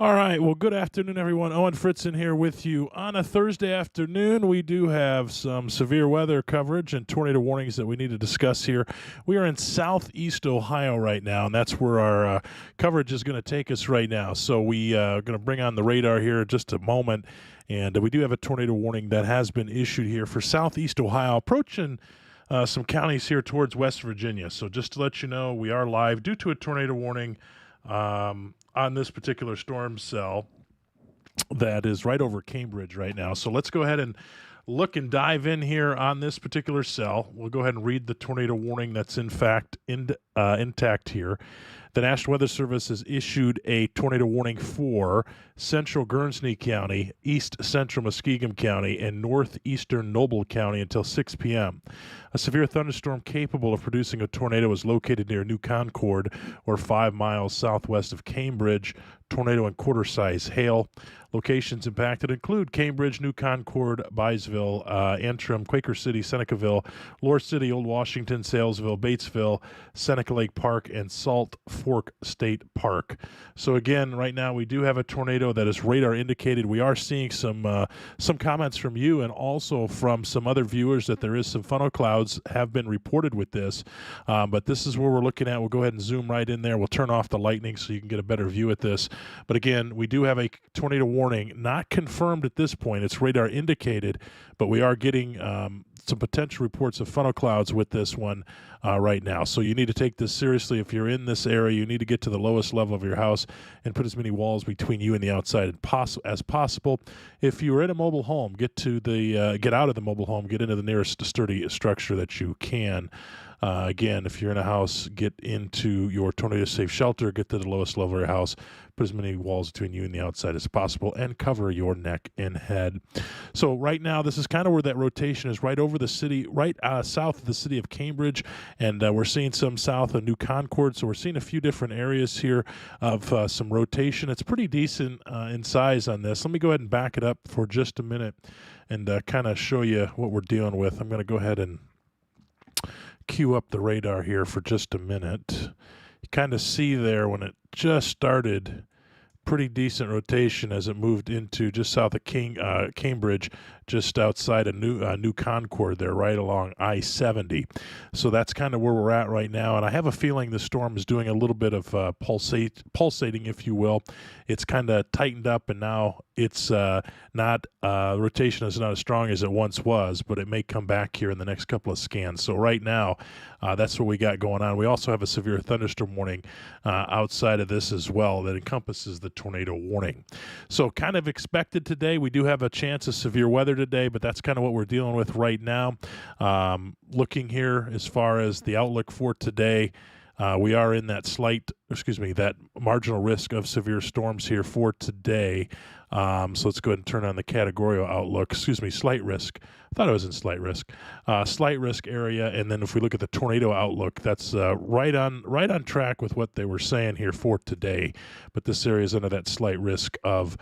All right. Well, good afternoon, everyone. Owen Fritzen here with you. On a Thursday afternoon, we do have some severe weather coverage and tornado warnings that we need to discuss here. We are in southeast Ohio right now, and that's where our coverage is going to take us right now. So we are going to bring on the radar here in just a moment. And we do have a tornado warning that has been issued here for southeast Ohio, approaching some counties here towards West Virginia. So just to let you know, we are live due to a tornado warning on this particular storm cell that is right over Cambridge right now. So let's go ahead and look and dive in here on this particular cell. We'll go ahead and read the tornado warning that's in fact intact here. The National Weather Service has issued a tornado warning for central Guernsey County, east central Muskingum County, and northeastern Noble County until 6 p.m. A severe thunderstorm capable of producing a tornado is located near New Concord, or 5 miles southwest of Cambridge. Tornado and quarter-size hail. Locations impacted include Cambridge, New Concord, Byesville, Antrim, Quaker City, Senecaville, Lore City, Old Washington, Salesville, Batesville, Seneca Lake Park, and Salt Fork State Park. So again, right now we do have a tornado that is radar indicated. We are seeing some comments from you and also from some other viewers that there is some funnel clouds have been reported with this. But this is where we're looking at. We'll go ahead and zoom right in there. We'll turn off the lightning so you can get a better view at this. But again, we do have a tornado warning, not confirmed at this point. It's radar indicated, but we are getting some potential reports of funnel clouds with this one right now. So you need to take this seriously. If you're in this area, you need to get to the lowest level of your house and put as many walls between you and the outside as possible. If you're in a mobile home, get out of the mobile home, get into the nearest sturdy structure that you can. Again, if you're in a house, get into your tornado-safe shelter, get to the lowest level of your house, put as many walls between you and the outside as possible, and cover your neck and head. So right now, this is kind of where that rotation is, right over the city, right south of the city of Cambridge, and we're seeing some south of New Concord, so we're seeing a few different areas here of some rotation. It's pretty decent in size on this. Let me go ahead and back it up for just a minute and kind of show you what we're dealing with. I'm going to go ahead and cue up the radar here for just a minute. You kind of see there when it just started, pretty decent rotation as it moved into just south of Cambridge, just outside of New Concord there, right along I-70. So that's kind of where we're at right now, and I have a feeling the storm is doing a little bit of pulsating, if you will. It's kind of tightened up, and now it's rotation is not as strong as it once was, but it may come back here in the next couple of scans. So right now, that's what we got going on. We also have a severe thunderstorm warning outside of this as well that encompasses the tornado warning. So kind of expected today. We do have a chance of severe weather today, but that's kind of what we're dealing with right now. Looking here as far as the outlook for today, we are in that marginal risk of severe storms here for today. So let's go ahead and turn on the categorical outlook. Slight risk. I thought I was in slight risk. Slight risk area, and then if we look at the tornado outlook, that's right on track with what they were saying here for today. But this area is under that slight risk of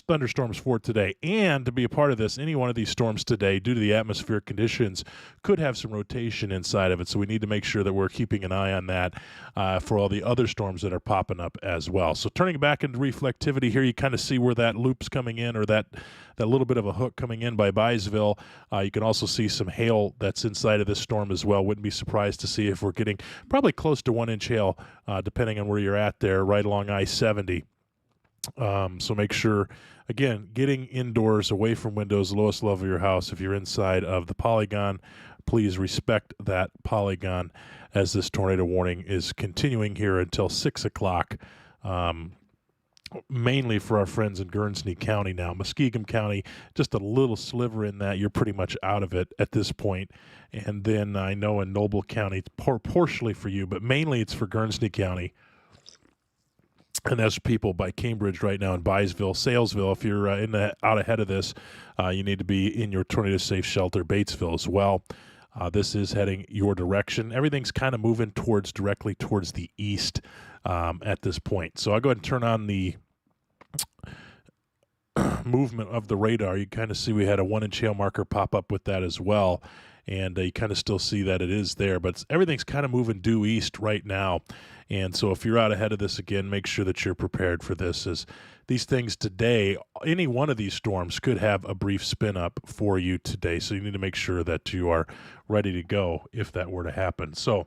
thunderstorms for today. And to be a part of this, any one of these storms today, due to the atmospheric conditions, could have some rotation inside of it. So we need to make sure that we're keeping an eye on that for all the other storms that are popping up as well. So turning back into reflectivity here, you kind of see where that loop's coming in, or that little bit of a hook coming in by Byesville. You can also see some hail that's inside of this storm as well. Wouldn't be surprised to see if we're getting probably close to 1 inch hail, depending on where you're at there, right along I-70. So make sure, again, getting indoors, away from windows, the lowest level of your house. If you're inside of the polygon, please respect that polygon as this tornado warning is continuing here until 6 o'clock. Mainly for our friends in Guernsey County now. Muskingum County, just a little sliver in that. You're pretty much out of it at this point. And then I know in Noble County, it's partially for you, but mainly it's for Guernsey County. And that's people by Cambridge right now in Byesville, Salesville. If you're out ahead of this, you need to be in your tornado-safe shelter, Batesville as well. This is heading your direction. Everything's kind of moving directly towards the east at this point. So I'll go ahead and turn on the movement of the radar. You kind of see we had a 1 inch hail marker pop up with that as well. and you kind of still see that it is there, but everything's kind of moving due east right now. And so if you're out ahead of this again, make sure that you're prepared for this, as these things today, any one of these storms could have a brief spin up for you today. So you need to make sure that you are ready to go if that were to happen. So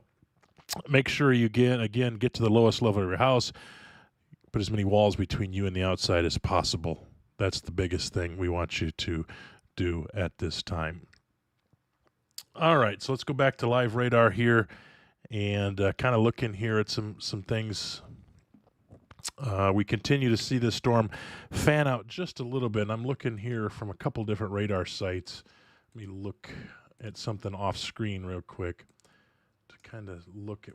make sure you get to the lowest level of your house, put as many walls between you and the outside as possible. That's the biggest thing we want you to do at this time. All right, so let's go back to live radar here and kind of look in here at some things. We continue to see this storm fan out just a little bit. And I'm looking here from a couple different radar sites. Let me look at something off screen real quick to kind of look at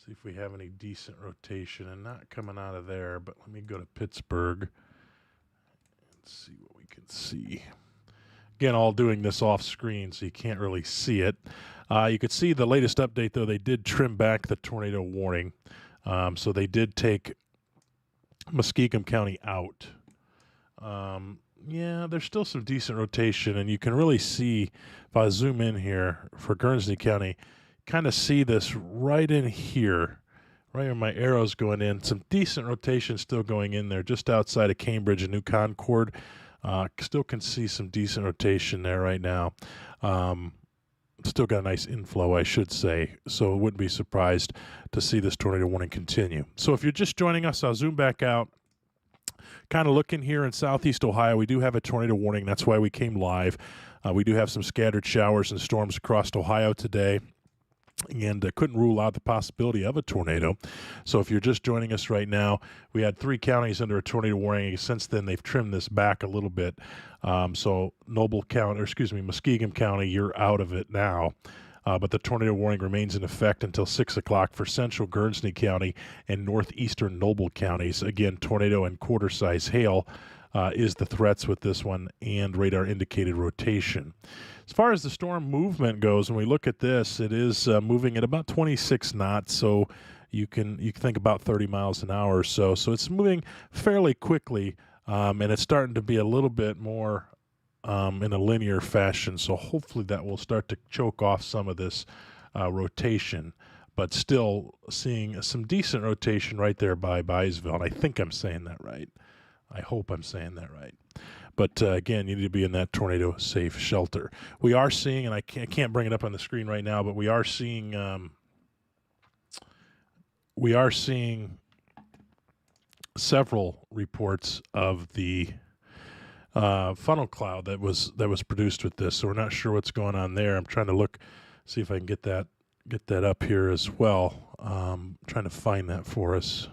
see if we have any decent rotation, and not coming out of there, but let me go to Pittsburgh and see what we can see. Again, all doing this off screen, so you can't really see it. You could see the latest update, though. They did trim back the tornado warning. So they did take Muskingum County out. Yeah, there's still some decent rotation, and you can really see, if I zoom in here for Guernsey County, kind of see this right in here, right where my arrow's going in. Some decent rotation still going in there, just outside of Cambridge and New Concord. Still can see some decent rotation there right now. Still got a nice inflow, I should say, so I wouldn't be surprised to see this tornado warning continue. So if you're just joining us, I'll zoom back out. Kind of looking here in southeast Ohio, we do have a tornado warning. That's why we came live. We do have some scattered showers and storms across Ohio today, and couldn't rule out the possibility of a tornado. So if you're just joining us right now, we had 3 counties under a tornado warning. Since then, they've trimmed this back a little bit. So Muskingum County, you're out of it now. But the tornado warning remains in effect until 6 o'clock for central Guernsey County and northeastern Noble counties. Again, tornado and quarter-size hail is the threats with this one, and radar-indicated rotation. As far as the storm movement goes, when we look at this, it is moving at about 26 knots, so you can think about 30 miles an hour or so. So it's moving fairly quickly, and it's starting to be a little bit more in a linear fashion. So hopefully that will start to choke off some of this rotation, but still seeing some decent rotation right there by Byesville. And I think I'm saying that right. I hope I'm saying that right. But again, you need to be in that tornado safe shelter. We are seeing, and I can't bring it up on the screen right now, but we are seeing several reports of the funnel cloud that was produced with this. So we're not sure what's going on there. I'm trying to see if I can get that up here as well. Trying to find that for us.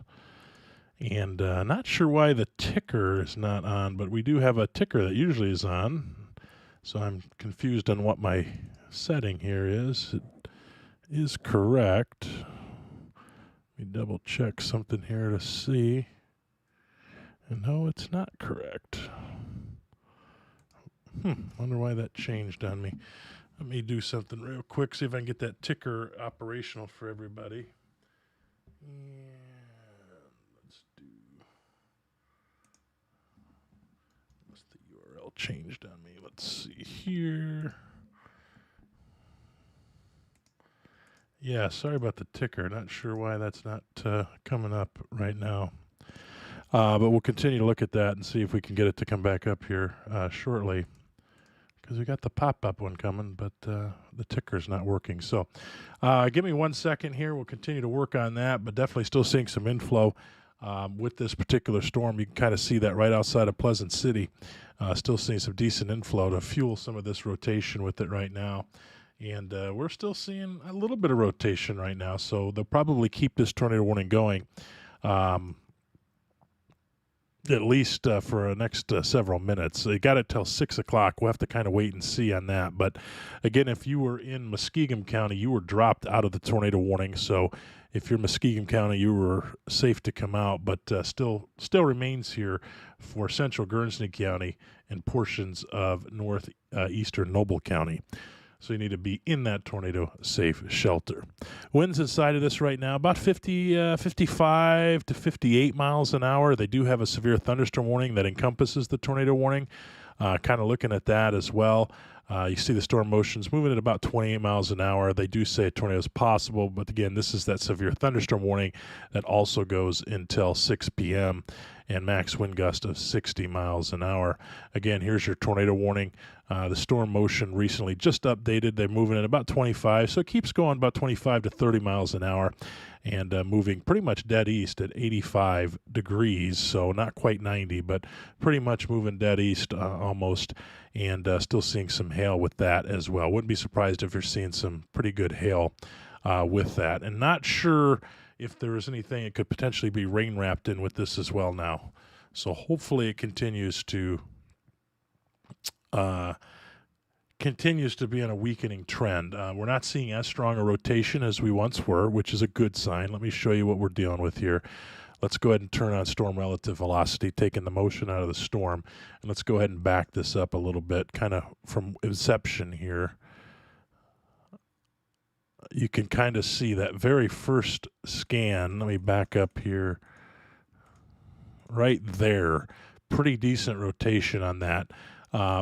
And not sure why the ticker is not on, but we do have a ticker that usually is on. So I'm confused on what my setting here is. It is correct. Let me double check something here to see. And no, it's not correct. Wonder why that changed on me. Let me do something real quick, see if I can get that ticker operational for everybody. Changed on me. Let's see here. Yeah, sorry about the ticker. Not sure why that's not coming up right now. But we'll continue to look at that and see if we can get it to come back up here shortly, because we got the pop-up one coming, but the ticker's not working. So give me 1 second here. We'll continue to work on that, but definitely still seeing some inflow with this particular storm. You can kind of see that right outside of Pleasant City. Still seeing some decent inflow to fuel some of this rotation with it right now. And we're still seeing a little bit of rotation right now, so they'll probably keep this tornado warning going at least for the next several minutes. They got it till 6 o'clock. We'll have to kind of wait and see on that. But again, if you were in Muskingum County, you were dropped out of the tornado warning. So if you're Muskingum County, you were safe to come out, but still remains here for central Guernsey County and portions of northeastern Noble County. So you need to be in that tornado safe shelter. Winds inside of this right now, about 55 to 58 miles an hour. They do have a severe thunderstorm warning that encompasses the tornado warning. Kind of looking at that as well. You see the storm motions moving at about 28 miles an hour. They do say a tornado is possible, but again, this is that severe thunderstorm warning that also goes until 6 p.m. and max wind gust of 60 miles an hour. Again, here's your tornado warning. The storm motion recently just updated. They're moving at about 25, so it keeps going about 25 to 30 miles an hour and moving pretty much dead east at 85 degrees, so not quite 90, but pretty much moving dead east almost, and still seeing some hail with that as well. Wouldn't be surprised if you're seeing some pretty good hail with that. And not sure if there is anything it could potentially be rain wrapped in with this as well now. So hopefully it continues to be on a weakening trend. We're not seeing as strong a rotation as we once were, which is a good sign. Let me show you what we're dealing with here. Let's go ahead and turn on storm relative velocity, taking the motion out of the storm. And let's go ahead and back this up a little bit, kind of from inception here. You can kind of see that very first scan. Let me back up here. Right there. Pretty decent rotation on that.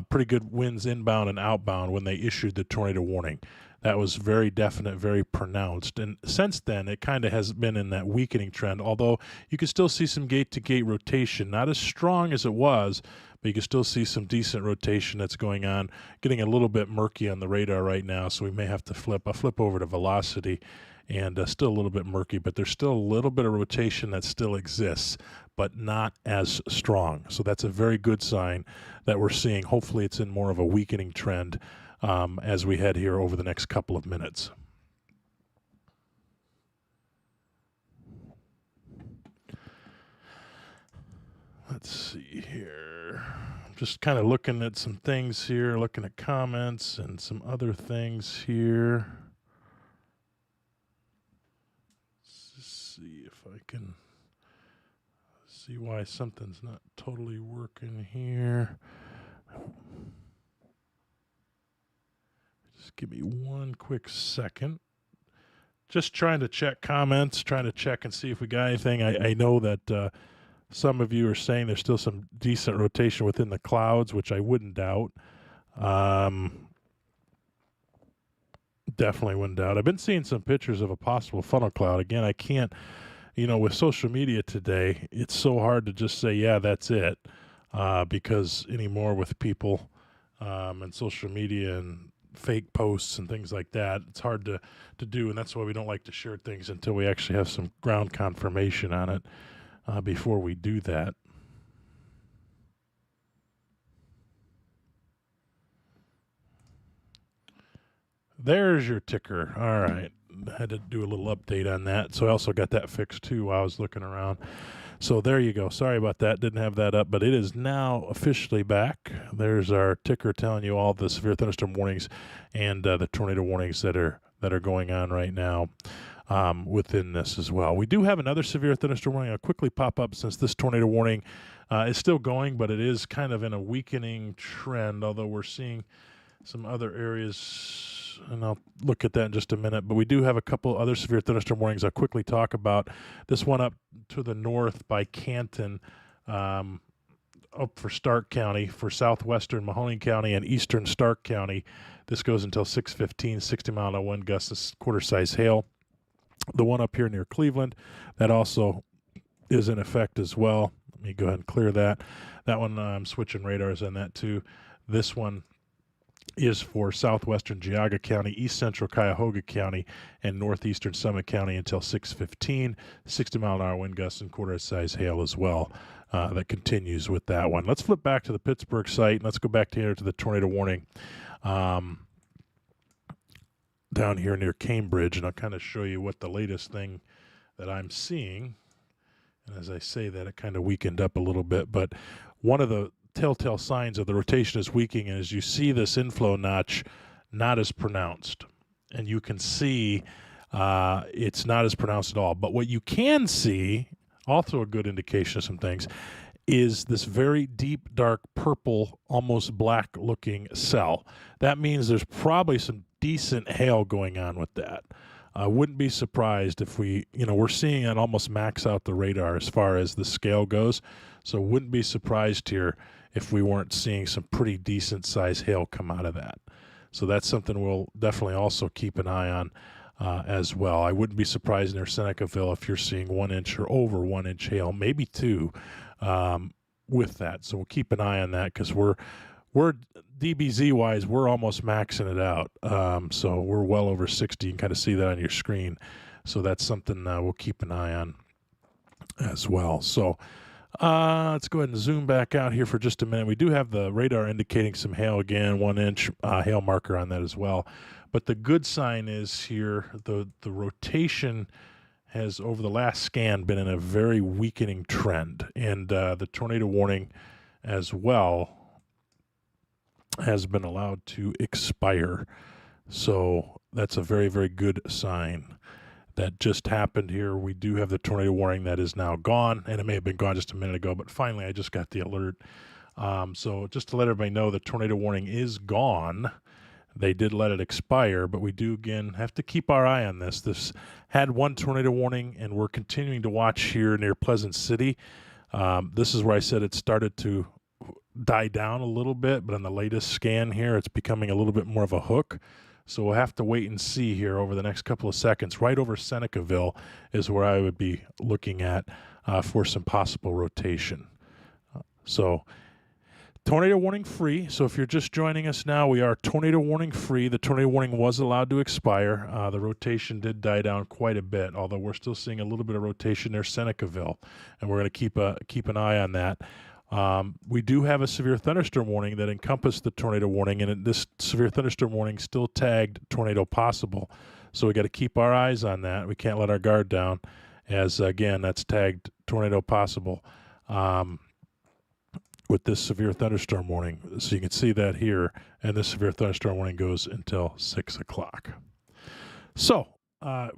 Pretty good winds inbound and outbound when they issued the tornado warning. That was very definite, very pronounced. And since then, it kind of has been in that weakening trend, although you can still see some gate-to-gate rotation. Not as strong as it was, but you can still see some decent rotation that's going on. Getting a little bit murky on the radar right now, so we may have to flip. I'll flip over to velocity, and still a little bit murky, but there's still a little bit of rotation that still exists, but not as strong. So that's a very good sign that we're seeing. Hopefully it's in more of a weakening trend as we head here over the next couple of minutes. Let's see here. I'm just kind of looking at some things here, looking at comments and some other things here. Let's just see if I can see why something's not totally working here. Just give me one quick second. Just trying to check comments, trying to check and see if we got anything. I know that some of you are saying there's still some decent rotation within the clouds, which I wouldn't doubt. Definitely wouldn't doubt. I've been seeing some pictures of a possible funnel cloud. Again, I can't, with social media today, it's so hard to just say, yeah, that's it, because anymore with people and social media and fake posts and things like that, it's hard to do, and that's why we don't like to share things until we actually have some ground confirmation on it before we do that. There's your ticker. All right. I had to do a little update on that. So I also got that fixed too while I was looking around. So there you go. Sorry about that. Didn't have that up, but it is now officially back. There's our ticker telling you all the severe thunderstorm warnings and the tornado warnings that are going on right now within this as well. We do have another severe thunderstorm warning. I'll quickly pop up since this tornado warning is still going, but it is kind of in a weakening trend, although we're seeing some other areas, and I'll look at that in just a minute. But we do have a couple other severe thunderstorm warnings I'll quickly talk about. This one up to the north by Canton, up for Stark County, for southwestern Mahoning County and eastern Stark County. This goes until 6:15, 60-mile-an-hour wind gusts, quarter-size hail. The one up here near Cleveland, that also is in effect as well. Let me go ahead and clear that. That one, I'm switching radars on that too. This one is for southwestern Geauga County, east central Cuyahoga County, and northeastern Summit County until 6:15, 60-mile-an-hour wind gusts and quarter-size hail as well. That continues with that one. Let's flip back to the Pittsburgh site, and let's go back to the tornado warning down here near Cambridge, and I'll kind of show you what the latest thing that I'm seeing. And as I say that, it kind of weakened up a little bit, but one of the telltale signs of the rotation is weakening is you see this inflow notch not as pronounced, and you can see it's not as pronounced at all. But what you can see, also a good indication of some things, is this very deep, dark purple, almost black looking cell. That means there's probably some decent hail going on with that. I wouldn't be surprised if we're seeing it almost max out the radar as far as the scale goes. So wouldn't be surprised here if we weren't seeing some pretty decent sized hail come out of that. So that's something we'll definitely also keep an eye on as well. I wouldn't be surprised near Senecaville if you're seeing 1 inch or over 1 inch hail, maybe 2 with that. So we'll keep an eye on that because we're DBZ wise, we're almost maxing it out. So we're well over 60. You can kind of see that on your screen. So that's something we'll keep an eye on as well. So let's go ahead and zoom back out here for just a minute. We do have the radar indicating some hail again, 1 inch hail marker on that as well. But the good sign is here, the rotation has, over the last scan, been in a very weakening trend. And the tornado warning as well has been allowed to expire. So that's a very, very good sign. That just happened here. We do have the tornado warning that is now gone, and it may have been gone just a minute ago, but finally I just got the alert. So just to let everybody know, the tornado warning is gone. They did let it expire, but we do, again, have to keep our eye on this. This had one tornado warning, and we're continuing to watch here near Pleasant City. This is where I said it started to die down a little bit, but on the latest scan here, it's becoming a little bit more of a hook. So we'll have to wait and see here over the next couple of seconds. Right over Senecaville is where I would be looking at for some possible rotation. So tornado warning free. So if you're just joining us now, we are tornado warning free. The tornado warning was allowed to expire. The rotation did die down quite a bit, although we're still seeing a little bit of rotation near Senecaville, and we're going to keep an eye on that. We do have a severe thunderstorm warning that encompassed the tornado warning, and this severe thunderstorm warning still tagged tornado possible. So we got to keep our eyes on that. We can't let our guard down, as again, that's tagged tornado possible with this severe thunderstorm warning. So you can see that here, and this severe thunderstorm warning goes until 6 o'clock. So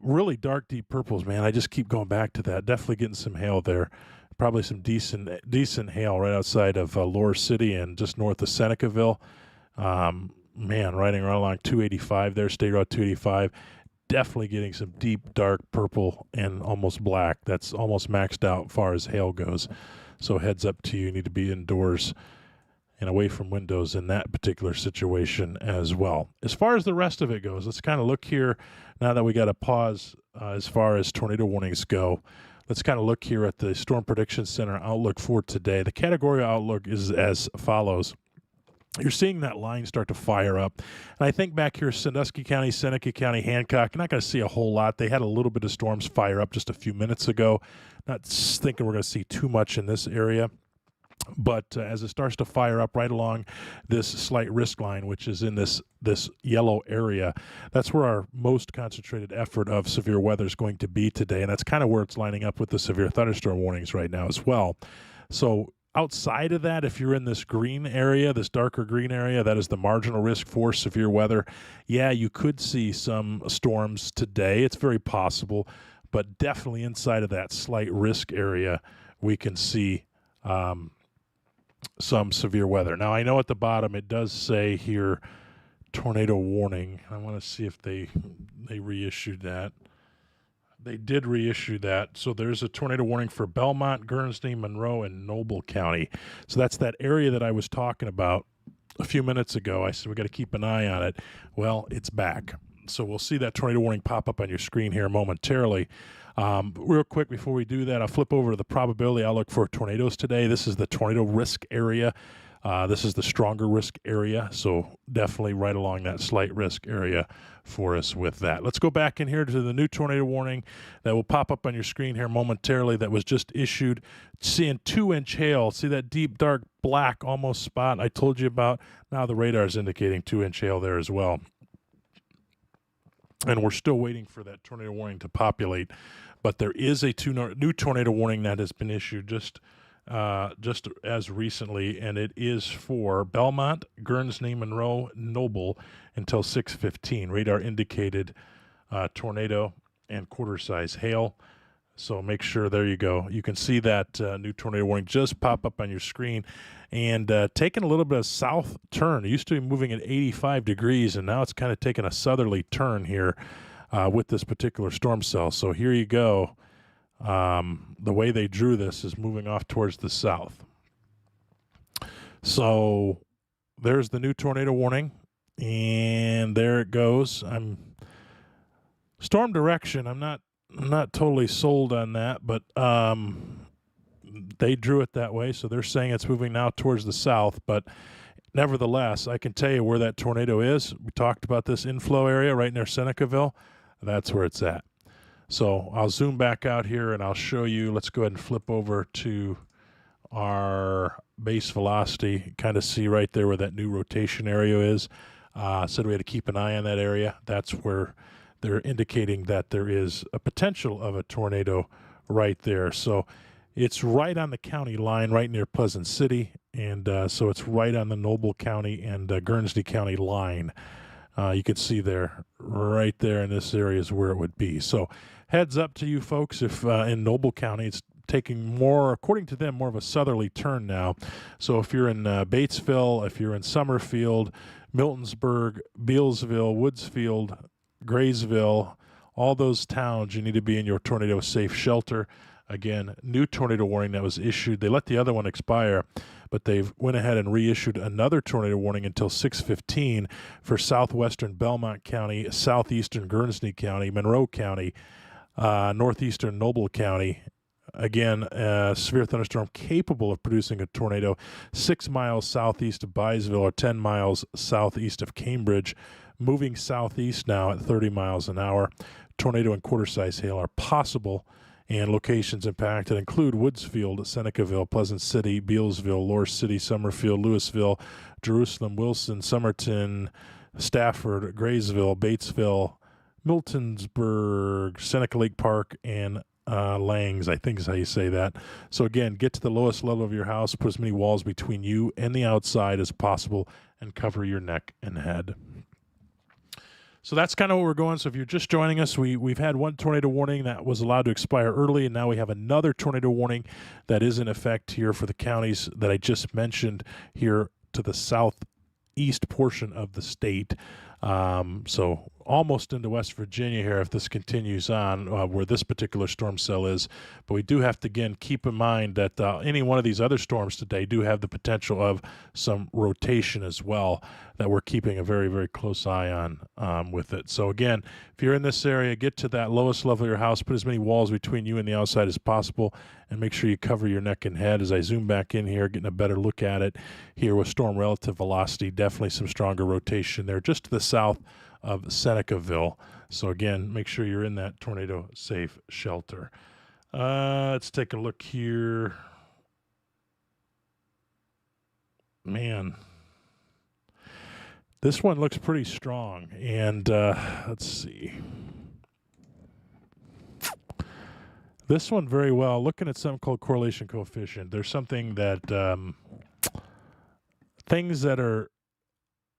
really dark, deep purples, man. I just keep going back to that. Definitely getting some hail there. Probably some decent hail right outside of Lower City and just north of Senecaville. Man, riding right along 285 there, State Route 285. Definitely getting some deep, dark purple and almost black. That's almost maxed out as far as hail goes. So heads up to you. You need to be indoors and away from windows in that particular situation as well. As far as the rest of it goes, let's kind of look here now that we got a pause as far as tornado warnings go. Let's kind of look here at the Storm Prediction Center outlook for today. The category outlook is as follows. You're seeing that line start to fire up. And I think back here, Sandusky County, Seneca County, Hancock, you're not going to see a whole lot. They had a little bit of storms fire up just a few minutes ago. Not thinking we're going to see too much in this area. But as it starts to fire up right along this slight risk line, which is in this yellow area, that's where our most concentrated effort of severe weather is going to be today. And that's kind of where it's lining up with the severe thunderstorm warnings right now as well. So outside of that, if you're in this green area, this darker green area, that is the marginal risk for severe weather. Yeah, you could see some storms today. It's very possible. But definitely inside of that slight risk area, we can see some severe weather. Now, I know at the bottom it does say here tornado warning. I want to see if they reissued that. They did reissue that. So there's a tornado warning for Belmont, Guernsey, Monroe, and Noble County. So that's that area that I was talking about a few minutes ago. I said we got to keep an eye on it. Well, it's back. So we'll see that tornado warning pop up on your screen here momentarily. Real quick before we do that, I'll flip over to the probability outlook for tornadoes today. This is the tornado risk area. This is the stronger risk area, so definitely right along that slight risk area for us with that. Let's go back in here to the new tornado warning that will pop up on your screen here momentarily that was just issued. Seeing 2-inch hail. See that deep, dark, black almost spot I told you about? Now the radar is indicating 2-inch hail there as well. And we're still waiting for that tornado warning to populate. But there is a new tornado warning that has been issued just as recently, and it is for Belmont, Guernsey, Monroe, Noble until 6:15. Radar indicated tornado and quarter-size hail. So make sure, there you go. You can see that new tornado warning just pop up on your screen. And taking a little bit of south turn. It used to be moving at 85 degrees, and now it's kind of taking a southerly turn here with this particular storm cell. So here you go. The way they drew this is moving off towards the south. So there's the new tornado warning, and there it goes. Storm direction. I'm not totally sold on that, but they drew it that way, so they're saying it's moving now towards the south. But nevertheless, I can tell you where that tornado is. We talked about this inflow area right near Senecaville. That's where it's at. So I'll zoom back out here and I'll show you. Let's go ahead and flip over to our base velocity. Kind of see right there where that new rotation area is. Said we had to keep an eye on that area. That's where they're indicating that there is a potential of a tornado right there. So it's right on the county line, right near Pleasant City, and so it's right on the Noble County and Guernsey County line. You can see there, right there in this area is where it would be. So heads up to you folks if in Noble County it's taking more, according to them, more of a southerly turn now. So if you're in Batesville, if you're in Summerfield, Miltonsburg, Bealsville, Woodsfield, Graysville, all those towns, you need to be in your tornado safe shelter. Again, new tornado warning that was issued. They let the other one expire, but they've went ahead and reissued another tornado warning until 6/15 for southwestern Belmont County, southeastern Guernsey County, Monroe County, northeastern Noble County. Again, a severe thunderstorm capable of producing a tornado 6 miles southeast of Byesville or 10 miles southeast of Cambridge, moving southeast now at 30 miles an hour. Tornado and quarter-size hail are possible, and locations impacted include Woodsfield, Senecaville, Pleasant City, Bealsville, Lower City, Summerfield, Louisville, Jerusalem, Wilson, Somerton, Stafford, Graysville, Batesville, Miltonsburg, Seneca Lake Park, and Langs, I think is how you say that. So again, get to the lowest level of your house, put as many walls between you and the outside as possible, and cover your neck and head. So that's kind of what we're going. So if you're just joining us, we've had one tornado warning that was allowed to expire early, and now we have another tornado warning that is in effect here for the counties that I just mentioned here to the southeast portion of the state. So almost into West Virginia here if this continues on where this particular storm cell is. But we do have to, again, keep in mind that any one of these other storms today do have the potential of some rotation as well that we're keeping a very, very close eye on with it. So, again, if you're in this area, get to that lowest level of your house, put as many walls between you and the outside as possible, and make sure you cover your neck and head. As I zoom back in here, getting a better look at it here with storm relative velocity, definitely some stronger rotation there just to the south of Senecaville. So again, make sure you're in that tornado safe shelter. Let's take a look here. Man, this one looks pretty strong. And let's see. This one very well. Looking at something called correlation coefficient. There's something that things that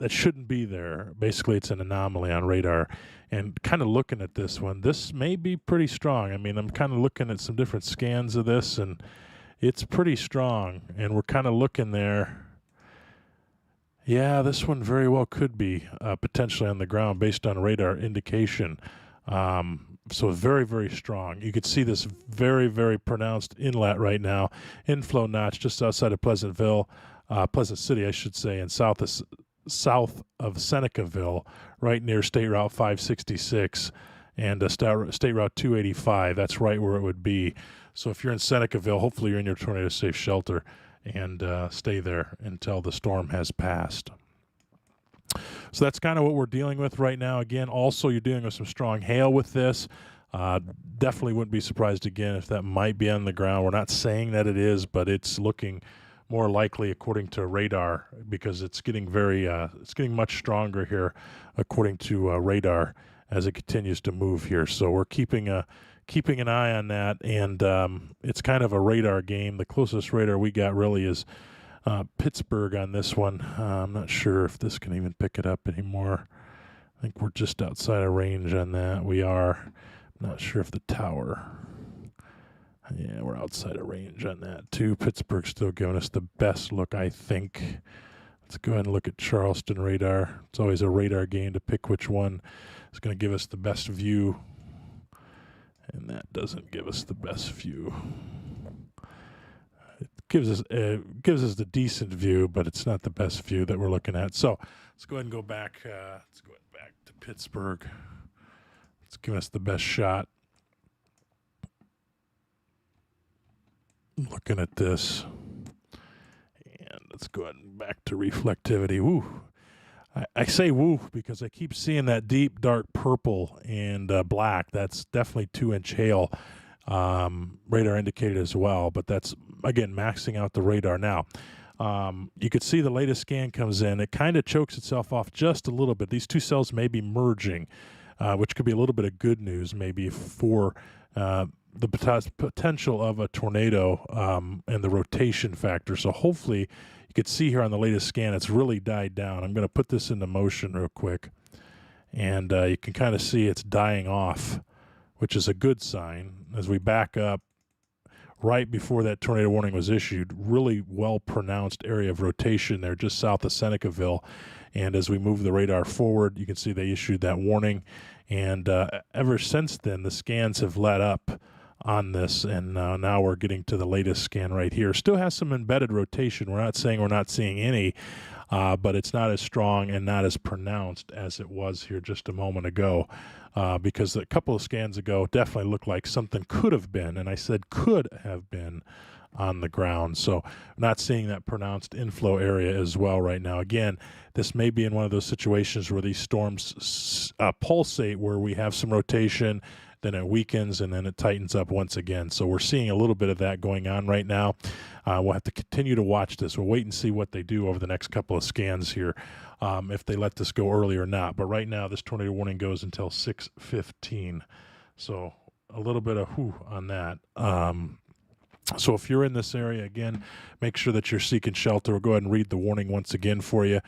shouldn't be there. Basically, it's an anomaly on radar. And kind of looking at this one, this may be pretty strong. I mean, I'm kind of looking at some different scans of this, and it's pretty strong. And we're kind of looking there. Yeah, this one very well could be potentially on the ground based on radar indication. So very, very strong. You could see this very, very pronounced inlet right now. Inflow notch just outside of Pleasant City, I should say, and south of Senecaville, right near State Route 566 and State Route 285. That's right where it would be. So if you're in Senecaville, hopefully you're in your tornado safe shelter and stay there until the storm has passed. So that's kind of what we're dealing with right now. Again, also you're dealing with some strong hail with this. Definitely wouldn't be surprised again if that might be on the ground. We're not saying that it is, but it's looking more likely according to radar because it's getting much stronger here according to radar as it continues to move here. So we're keeping an eye on that, and it's kind of a radar game. The closest radar we got really is Pittsburgh on this one. I'm not sure if this can even pick it up anymore. I think we're just outside of range on that. We are. I'm not sure if the tower. Yeah, we're outside of range on that too. Pittsburgh's still giving us the best look, I think. Let's go ahead and look at Charleston radar. It's always a radar game to pick which one is going to give us the best view. And that doesn't give us the best view. It gives us the decent view, but it's not the best view that we're looking at. So let's go ahead and go back. Let's go back to Pittsburgh. It's giving us the best shot. Looking at this, and let's go ahead and back to reflectivity. Woo! I say woo because I keep seeing that deep dark purple and black. That's definitely 2-inch hail. Radar indicated as well, but that's again maxing out the radar now. You could see the latest scan comes in. It kind of chokes itself off just a little bit. These two cells may be merging, which could be a little bit of good news maybe for the potential of a tornado and the rotation factor. So hopefully you could see here on the latest scan it's really died down. I'm going to put this into motion real quick, and you can kind of see it's dying off, which is a good sign. As we back up, right before that tornado warning was issued, really well-pronounced area of rotation there just south of Senecaville. And as we move the radar forward, you can see they issued that warning. And ever since then, the scans have let up on this, and now we're getting to the latest scan right here. Still has some embedded rotation. We're not saying we're not seeing any, but it's not as strong and not as pronounced as it was here just a moment ago, because a couple of scans ago definitely looked like something could have been, and I said could have been, on the ground. So not seeing that pronounced inflow area as well right now. Again, this may be in one of those situations where these storms pulsate, where we have some rotation, then it weakens, and then it tightens up once again. So we're seeing a little bit of that going on right now. We'll have to continue to watch this. We'll wait and see what they do over the next couple of scans here, if they let this go early or not. But right now, this tornado warning goes until 6:15. So a little bit of whew on that. So if you're in this area, again, make sure that you're seeking shelter. We'll go ahead and read the warning once again for you.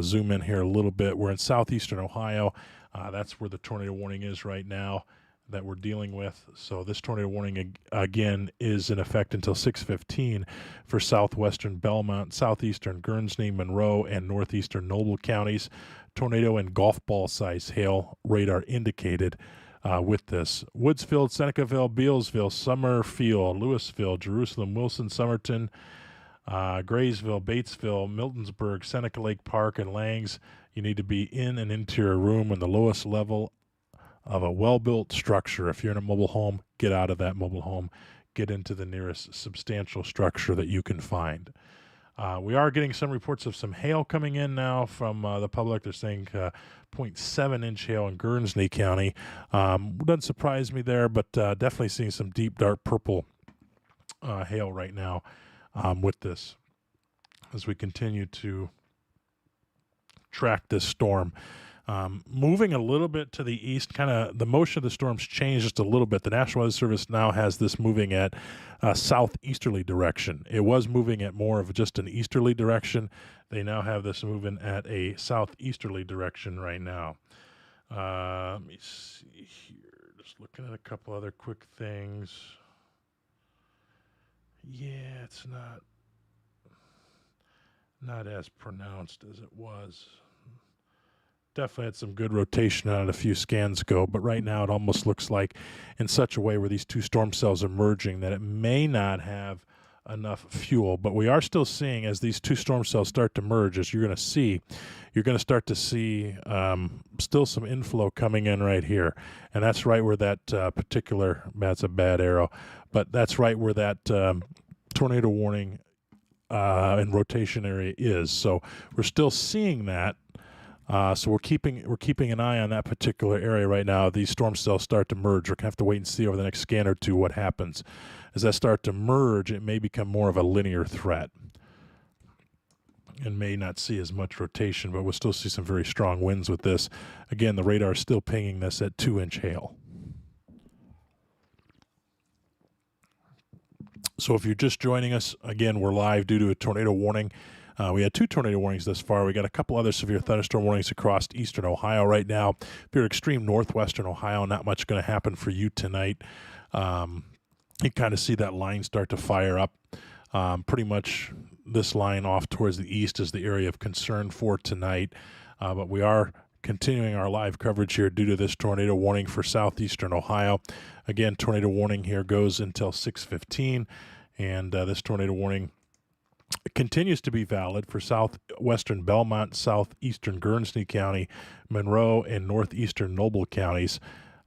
Zoom in here a little bit. We're in southeastern Ohio. That's where the tornado warning is right now that we're dealing with. So this tornado warning, again, is in effect until 6:15 for southwestern Belmont, southeastern Guernsey, Monroe, and northeastern Noble counties. Tornado and golf ball size hail radar indicated. With this, Woodsfield, Senecaville, Bealsville, Summerfield, Louisville, Jerusalem, Wilson, Somerton, Graysville, Batesville, Miltonsburg, Seneca Lake Park, and Langs. You need to be in an interior room in the lowest level of a well-built structure. If you're in a mobile home, get out of that mobile home. Get into the nearest substantial structure that you can find. We are getting some reports of some hail coming in now from the public. They're saying 0.7-inch hail in Guernsey County. Doesn't surprise me there, but definitely seeing some deep, dark purple hail right now with this as we continue to track this storm. Moving a little bit to the east, kind of the motion of the storm's changed just a little bit. The National Weather Service now has this moving at a southeasterly direction. It was moving at more of just an easterly direction. They now have this moving at a southeasterly direction right now. Let me see here. Just looking at a couple other quick things. Yeah, it's not as pronounced as it was. Definitely had some good rotation on it a few scans ago, but right now it almost looks like in such a way where these two storm cells are merging that it may not have enough fuel. But we are still seeing, as these two storm cells start to merge, as you're going to start to see still some inflow coming in right here. And that's right where that that's a bad arrow, but that's right where that tornado warning and rotation area is. So we're still seeing that. So we're keeping an eye on that particular area right now. These storm cells start to merge. We're going to have to wait and see over the next scan or two what happens. As that start to merge, it may become more of a linear threat and may not see as much rotation, but we'll still see some very strong winds with this. Again, the radar is still pinging this at 2-inch hail. So if you're just joining us, again, we're live due to a tornado warning. We had 2 tornado warnings thus far. We got a couple other severe thunderstorm warnings across eastern Ohio right now. If you're extreme northwestern Ohio, not much going to happen for you tonight. You kind of see that line start to fire up. Pretty much this line off towards the east is the area of concern for tonight. But we are continuing our live coverage here due to this tornado warning for southeastern Ohio. Again, tornado warning here goes until 6:15, and this tornado warning continues to be valid for southwestern Belmont, southeastern Guernsey County, Monroe, and northeastern Noble counties.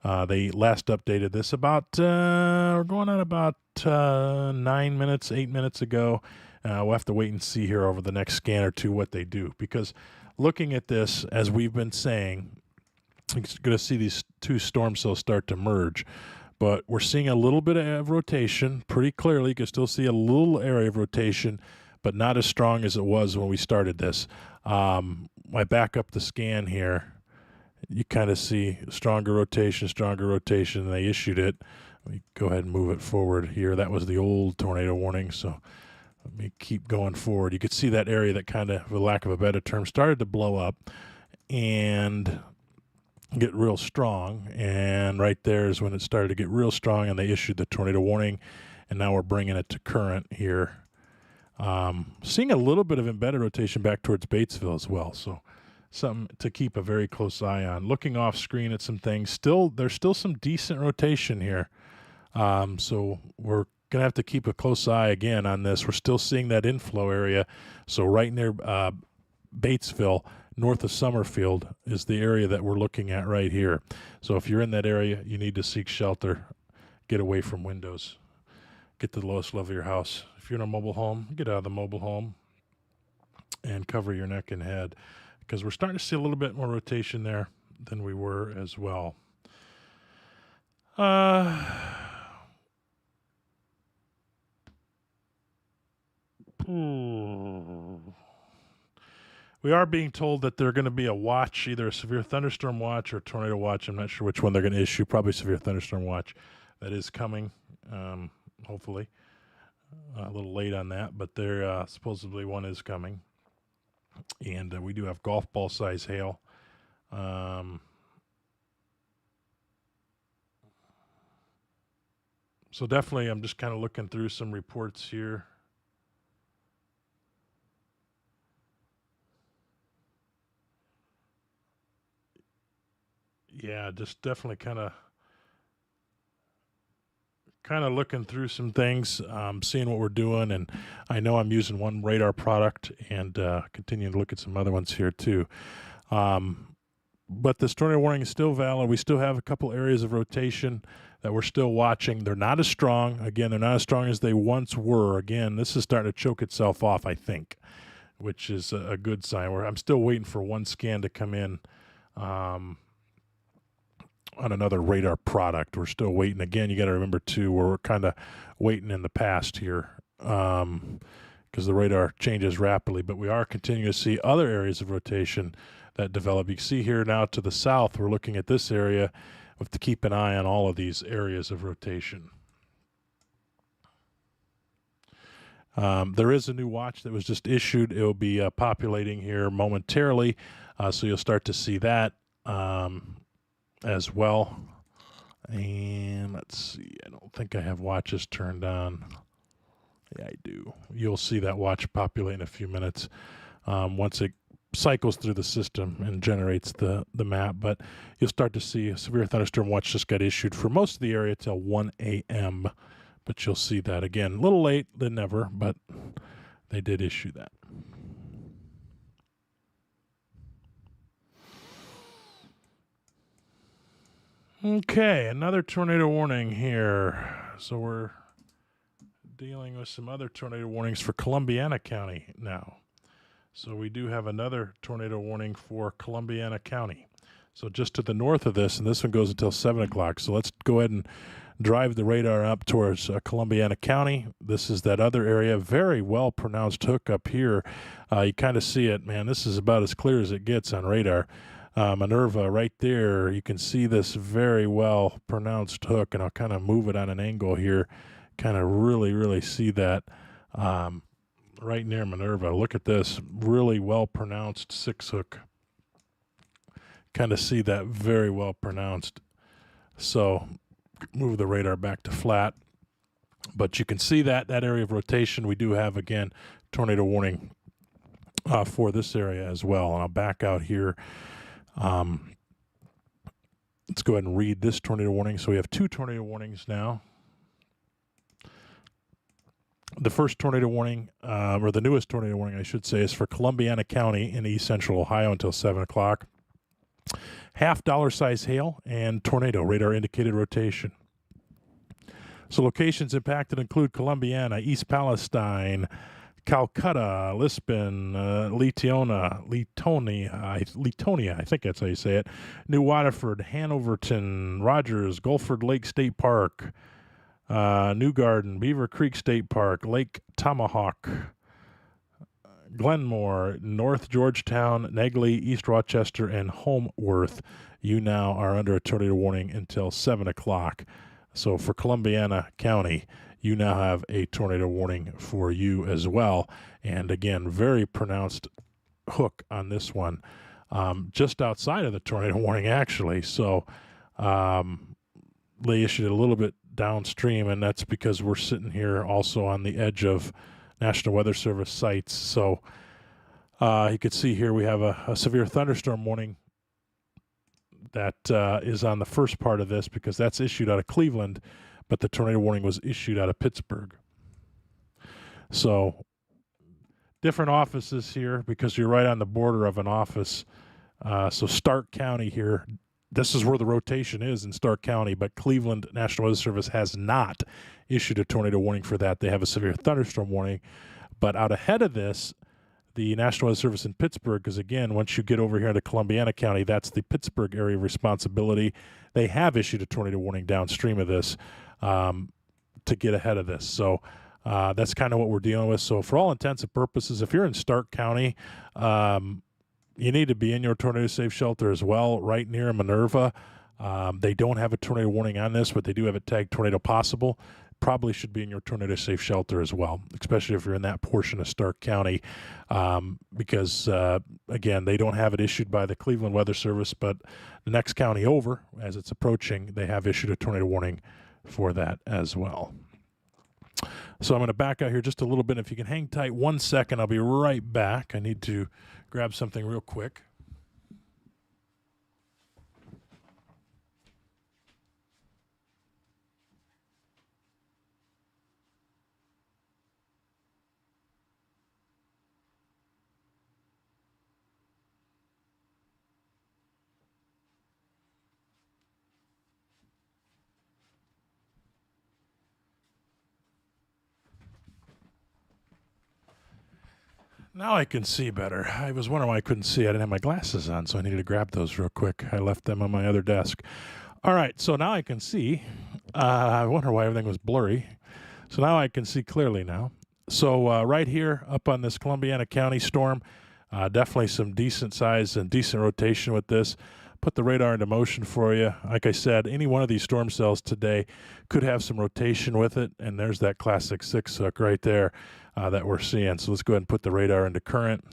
They last updated this we're going on about 8 minutes ago. We'll have to wait and see here over the next scan or two what they do, because looking at this, as we've been saying, you're going to see these two storm cells start to merge. But we're seeing a little bit of rotation pretty clearly. You can still see a little area of rotation, but not as strong as it was when we started this. I back up the scan here. You kind of see stronger rotation, and they issued it. Let me go ahead and move it forward here. That was the old tornado warning, so let me keep going forward. You could see that area that kind of, for lack of a better term, started to blow up and get real strong. And right there is when it started to get real strong, and they issued the tornado warning, and now we're bringing it to current here. Seeing a little bit of embedded rotation back towards Batesville as well, so something to keep a very close eye on. Looking off screen at some things, there's still some decent rotation here, so we're going to have to keep a close eye again on this. We're still seeing that inflow area, so right near Batesville, north of Summerfield, is the area that we're looking at right here. So if you're in that area, you need to seek shelter, get away from windows, get to the lowest level of your house. If you're in a mobile home, get out of the mobile home and cover your neck and head, because we're starting to see a little bit more rotation there than we were as well. We are being told that they're going to be a watch, either a severe thunderstorm watch or tornado watch. I'm not sure which one they're going to issue. Probably severe thunderstorm watch. That is coming, hopefully. A little late on that, but there supposedly one is coming. And we do have golf ball size hail. So definitely, I'm just kind of looking through some reports here. Yeah, just definitely kind of looking through some things, seeing what we're doing, and I know I'm using one radar product and continuing to look at some other ones here too. But this tornado warning is still valid. We still have a couple areas of rotation that we're still watching. They're not as strong. Again, they're not as strong as they once were. Again, this is starting to choke itself off, I think, which is a good sign. I'm still waiting for one scan to come in on another radar product. We're still waiting. Again, you got to remember too, we're kind of waiting in the past here, because the radar changes rapidly, but we are continuing to see other areas of rotation that develop. You can see here now to the south, we're looking at this area. We have to keep an eye on all of these areas of rotation. There is a new watch that was just issued. It will be populating here momentarily, so you'll start to see that as well. And let's see, I don't think I have watches turned on. Yeah, I do. You'll see that watch populate in a few minutes once it cycles through the system and generates the map. But you'll start to see a severe thunderstorm watch just got issued for most of the area till 1 a.m. But you'll see that again, a little late than ever, but they did issue that. Okay, another tornado warning here. So we're dealing with some other tornado warnings for Columbiana County now. So we do have another tornado warning for Columbiana County. So just to the north of this, and this one goes until 7 o'clock. So let's go ahead and drive the radar up towards Columbiana County. This is that other area. Very well pronounced hook up here. You kind of see it, man. This is about as clear as it gets on radar. Minerva right there, you can see this very well pronounced hook, and I'll kind of move it on an angle here, kind of really see that right near Minerva. Look at this, really well pronounced 6 hook. Kind of see that very well pronounced. So move the radar back to flat, but you can see that area of rotation. We do have, again, tornado warning for this area as well. And I'll back out here. Let's go ahead and read this tornado warning. So we have 2 tornado warnings now. The first tornado warning, or the newest tornado warning, I should say, is for Columbiana County in east central Ohio until 7 o'clock. Half dollar size hail and tornado radar indicated rotation. So locations impacted include Columbiana, East Palestine, Calcutta, Lisbon, Letonia, I think that's how you say it, New Waterford, Hanoverton, Rogers, Gulford Lake State Park, New Garden, Beaver Creek State Park, Lake Tomahawk, Glenmore, North Georgetown, Negley, East Rochester, and Homeworth. You now are under a tornado warning until 7 o'clock. So for Columbiana County, you now have a tornado warning for you as well. And again, very pronounced hook on this one, just outside of the tornado warning, actually. So they issued it a little bit downstream, and that's because we're sitting here also on the edge of National Weather Service sites. So you could see here we have a severe thunderstorm warning that is on the first part of this because that's issued out of Cleveland, but the tornado warning was issued out of Pittsburgh. So different offices here because you're right on the border of an office. So Stark County here, this is where the rotation is in Stark County, but Cleveland National Weather Service has not issued a tornado warning for that. They have a severe thunderstorm warning. But out ahead of this, the National Weather Service in Pittsburgh, because again, once you get over here to Columbiana County, that's the Pittsburgh area of responsibility. They have issued a tornado warning downstream of this to get ahead of this. So that's kind of what we're dealing with. So for all intents and purposes, if you're in Stark County, you need to be in your tornado safe shelter as well, right near Minerva. They don't have a tornado warning on this, but they do have it tagged tornado possible. Probably should be in your tornado safe shelter as well, especially if you're in that portion of Stark County, because again, they don't have it issued by the Cleveland Weather Service, but the next county over, as it's approaching, they have issued a tornado warning for that as well. So I'm going to back out here just a little bit. If you can hang tight 1 second, I'll be right back. I need to grab something real quick. Now I can see better. I was wondering why I couldn't see. I didn't have my glasses on, so I needed to grab those real quick. I left them on my other desk. All right, so now I can see. I wonder why everything was blurry. So now I can see clearly now. So right here up on this Columbiana County storm, definitely some decent size and decent rotation with this. Put the radar into motion for you. Like I said, any one of these storm cells today could have some rotation with it, and there's that classic 6-hook right there that we're seeing. So let's go ahead and put the radar into current.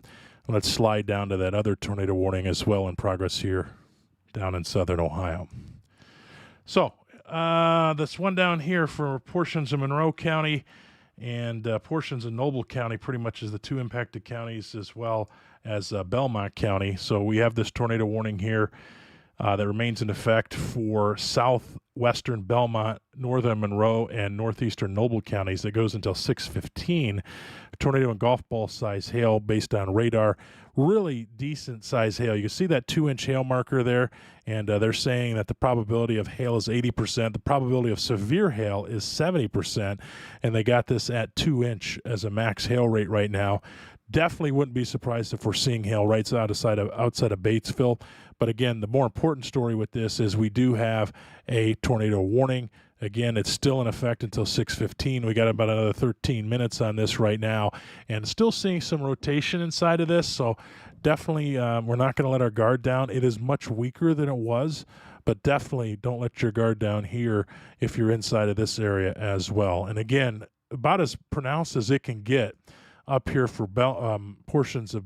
Let's slide down to that other tornado warning as well in progress here down in southern Ohio. So this one down here for portions of Monroe County and portions of Noble County pretty much is the 2 impacted counties, as well as Belmont County. So we have this tornado warning here that remains in effect for southwestern Belmont, northern Monroe, and northeastern Noble counties. That goes until 6:15. Tornado and golf ball size hail based on radar. Really decent size hail. You can see that 2-inch hail marker there, and they're saying that the probability of hail is 80%. The probability of severe hail is 70%, and they got this at 2-inch as a max hail rate right now. Definitely wouldn't be surprised if we're seeing hail right outside of Batesville. But again, the more important story with this is we do have a tornado warning. Again, it's still in effect until 6:15. We got about another 13 minutes on this right now, and still seeing some rotation inside of this. So definitely, we're not going to let our guard down. It is much weaker than it was, but definitely don't let your guard down here if you're inside of this area as well. And again, about as pronounced as it can get up here for portions of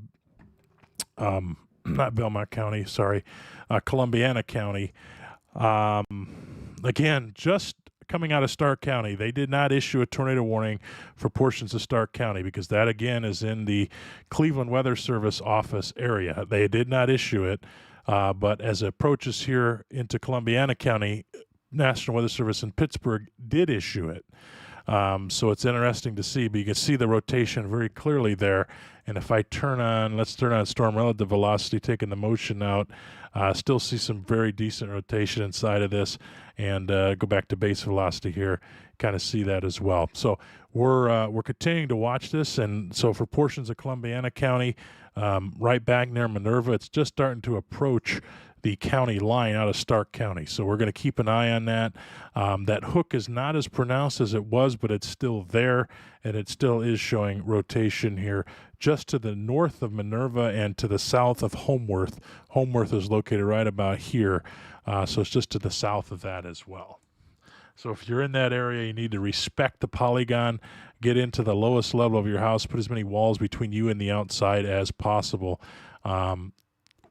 not Belmont County, sorry, Columbiana County. Again, just coming out of Stark County, they did not issue a tornado warning for portions of Stark County because that, again, is in the Cleveland Weather Service office area. They did not issue it. But as it approaches here into Columbiana County, National Weather Service in Pittsburgh did issue it. So it's interesting to see, but you can see the rotation very clearly there. And if I let's turn on storm relative velocity, taking the motion out, still see some very decent rotation inside of this. And go back to base velocity here, kind of see that as well. So we're continuing to watch this. And so for portions of Columbiana County, right back near Minerva, it's just starting to approach the county line out of Stark County. So we're going to keep an eye on that. That hook is not as pronounced as it was, but it's still there, and it still is showing rotation here just to the north of Minerva and to the south of Homeworth. Homeworth is located right about here, so it's just to the south of that as well. So if you're in that area, you need to respect the polygon, get into the lowest level of your house, put as many walls between you and the outside as possible.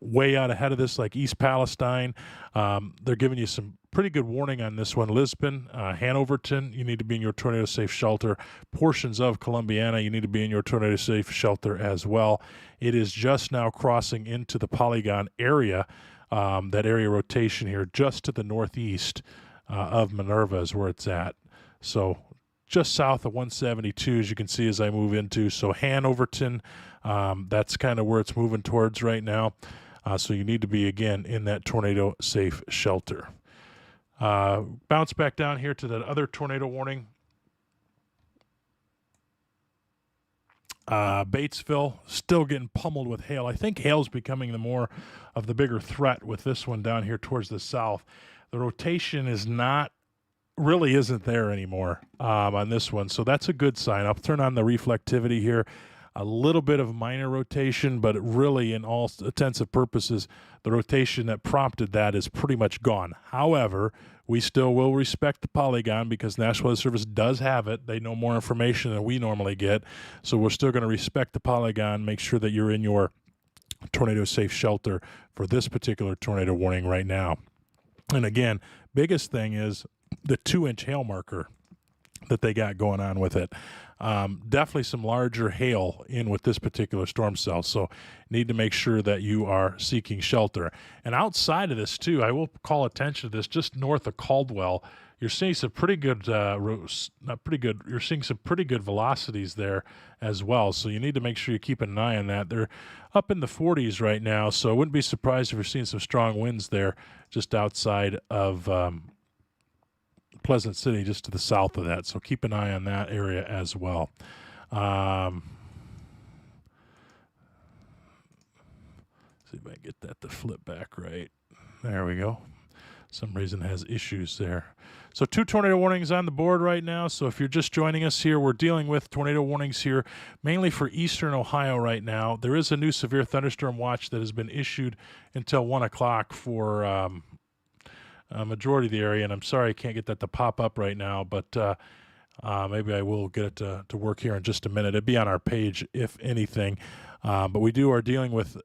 Way out ahead of this, like East Palestine, they're giving you some pretty good warning on this one. Lisbon, Hanoverton, you need to be in your tornado safe shelter. Portions of Columbiana, you need to be in your tornado safe shelter as well. It is just now crossing into the polygon area, that area rotation here, just to the northeast of Minerva is where it's at. So just south of 172, as you can see as I move into. So Hanoverton, that's kind of where it's moving towards right now. So you need to be, again, in that tornado safe shelter. Bounce back down here to that other tornado warning. Batesville, still getting pummeled with hail. I think hail's becoming the more of the bigger threat with this one down here towards the south. The rotation really isn't there anymore on this one, so that's a good sign. I'll turn on the reflectivity here. A little bit of minor rotation, but really, in all intents and purposes, the rotation that prompted that is pretty much gone. However, we still will respect the polygon because National Weather Service does have it. They know more information than we normally get, so we're still going to respect the polygon, make sure that you're in your tornado safe shelter for this particular tornado warning right now. And again, biggest thing is the 2-inch hail marker that they got going on with it. Definitely some larger hail in with this particular storm cell, so need to make sure that you are seeking shelter. And outside of this too, I will call attention to this, just north of Caldwell, you're seeing some pretty good, you're seeing some pretty good velocities there as well, so you need to make sure you keep an eye on that. They're up in the 40s right now, so I wouldn't be surprised if you're seeing some strong winds there just outside of Pleasant City, just to the south of that. So keep an eye on that area as well. See if I can get that to flip back right. There we go. Some reason has issues there. So 2 tornado warnings on the board right now. So if you're just joining us here, we're dealing with tornado warnings here, mainly for eastern Ohio right now. There is a new severe thunderstorm watch that has been issued until 1 o'clock for a majority of the area, and I'm sorry I can't get that to pop up right now, but maybe I will get it to work here in just a minute. It'd be on our page if anything, but we are dealing with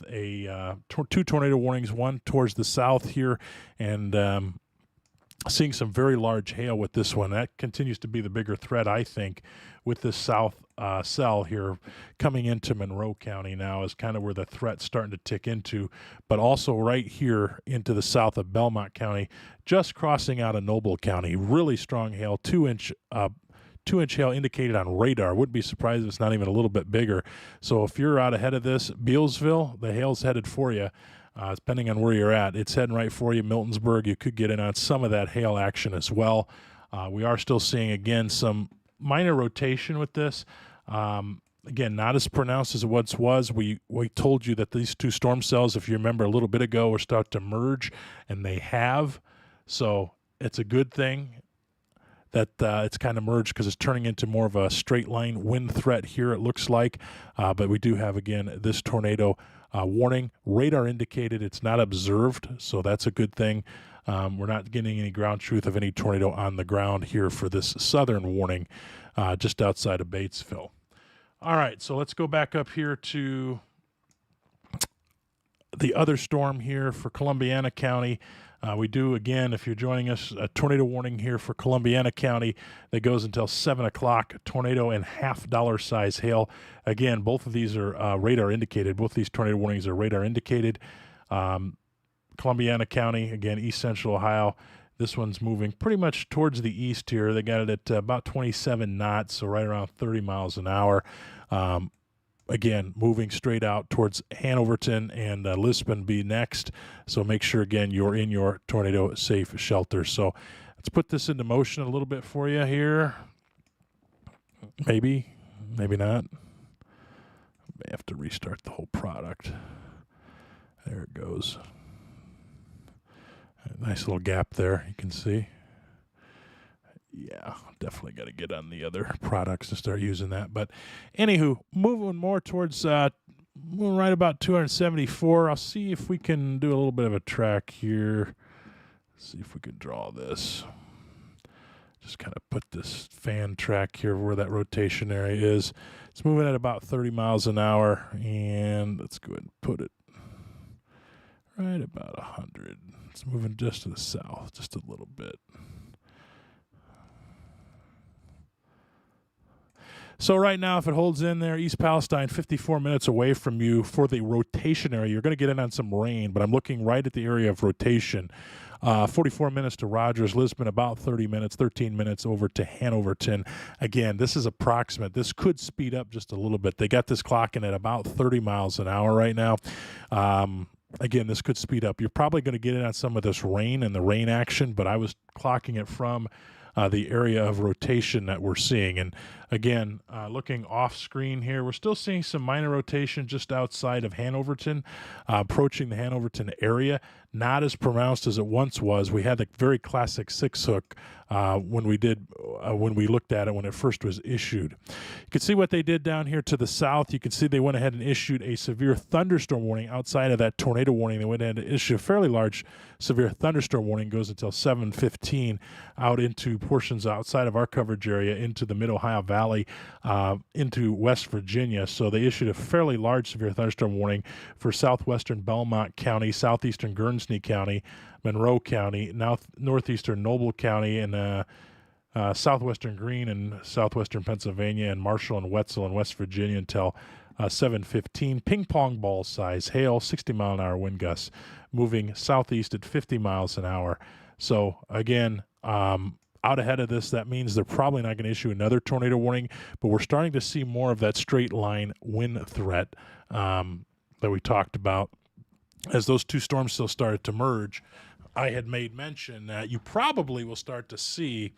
a 2 tornado warnings, one towards the south here, and seeing some very large hail with this one. That continues to be the bigger threat, I think, with this south cell here coming into Monroe County now is kind of where the threat's starting to tick into, but also right here into the south of Belmont County, just crossing out of Noble County. Really strong hail, 2-inch hail indicated on radar. Wouldn't be surprised if it's not even a little bit bigger. So if you're out ahead of this, Bealsville, the hail's headed for you. Depending on where you're at, it's heading right for you. Miltonsburg, you could get in on some of that hail action as well. We are still seeing, again, some minor rotation with this. Again, not as pronounced as it once was. We told you that these 2 storm cells, if you remember a little bit ago, were start to merge, and they have. So it's a good thing that it's kind of merged because it's turning into more of a straight line wind threat here, it looks like. But we do have, again, this tornado warning. Radar indicated, it's not observed, so that's a good thing. We're not getting any ground truth of any tornado on the ground here for this southern warning just outside of Batesville. All right, so let's go back up here to the other storm here for Columbiana County. We do, again, if you're joining us, a tornado warning here for Columbiana County that goes until 7 o'clock. Tornado and $half size hail. Again, both of these are radar indicated. Both of these tornado warnings are radar indicated. Columbiana County, again, east central Ohio. This one's moving pretty much towards the east here. They got it at about 27 knots, so right around 30 miles an hour. Again, moving straight out towards Hanoverton and Lisbon be next. So make sure, again, you're in your tornado safe shelter. So let's put this into motion a little bit for you here. Maybe, maybe not. May have to restart the whole product. There it goes. Nice little gap there, you can see. Yeah, definitely got to get on the other products to start using that. But anywho, moving more towards moving right about 274. I'll see if we can do a little bit of a track here. See if we can draw this. Just kind of put this fan track here where that rotation area is. It's moving at about 30 miles an hour, and let's go ahead and put it right about 100. It's moving just to the south, just a little bit. So right now, if it holds in there, East Palestine, 54 minutes away from you for the rotation area. You're going to get in on some rain, but I'm looking right at the area of rotation. 44 minutes to Rogers, Lisbon, about 30 minutes, 13 minutes over to Hanoverton. Again, this is approximate. This could speed up just a little bit. They got this clocking at about 30 miles an hour right now. Again, this could speed up. You're probably going to get in on some of this rain and the rain action, but I was clocking it from the area of rotation that we're seeing. And again, looking off screen here, we're still seeing some minor rotation just outside of Hanoverton, approaching the Hanoverton area. Not as pronounced as it once was. We had the very classic 6-hook when we looked at it when it first was issued. You can see what they did down here to the south. You can see they went ahead and issued a severe thunderstorm warning outside of that tornado warning. They went ahead and issued a fairly large severe thunderstorm warning, goes until 7:15 out into portions outside of our coverage area into the Mid-Ohio Valley, into West Virginia. So they issued a fairly large severe thunderstorm warning for southwestern Belmont County, southeastern Guernsey County, Monroe County, northeastern Noble County, and southwestern Greene and southwestern Pennsylvania, and Marshall and Wetzel in West Virginia until 7:15. Ping pong ball size hail, 60-mile-an-hour wind gusts, moving southeast at 50 miles an hour. So again, out ahead of this, that means they're probably not going to issue another tornado warning, but we're starting to see more of that straight line wind threat that we talked about. As those two storms still started to merge, I had made mention that you probably will start to see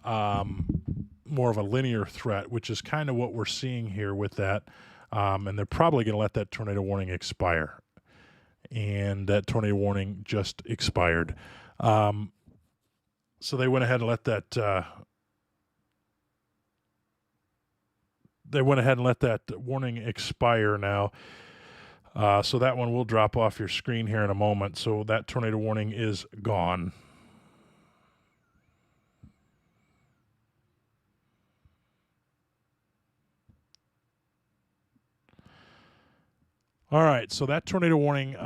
more of a linear threat, which is kind of what we're seeing here with that. And they're probably going to let that tornado warning expire. And that tornado warning just expired. So they went ahead and let that warning expire now. So that one will drop off your screen here in a moment. So that tornado warning is gone. All right, so that tornado warning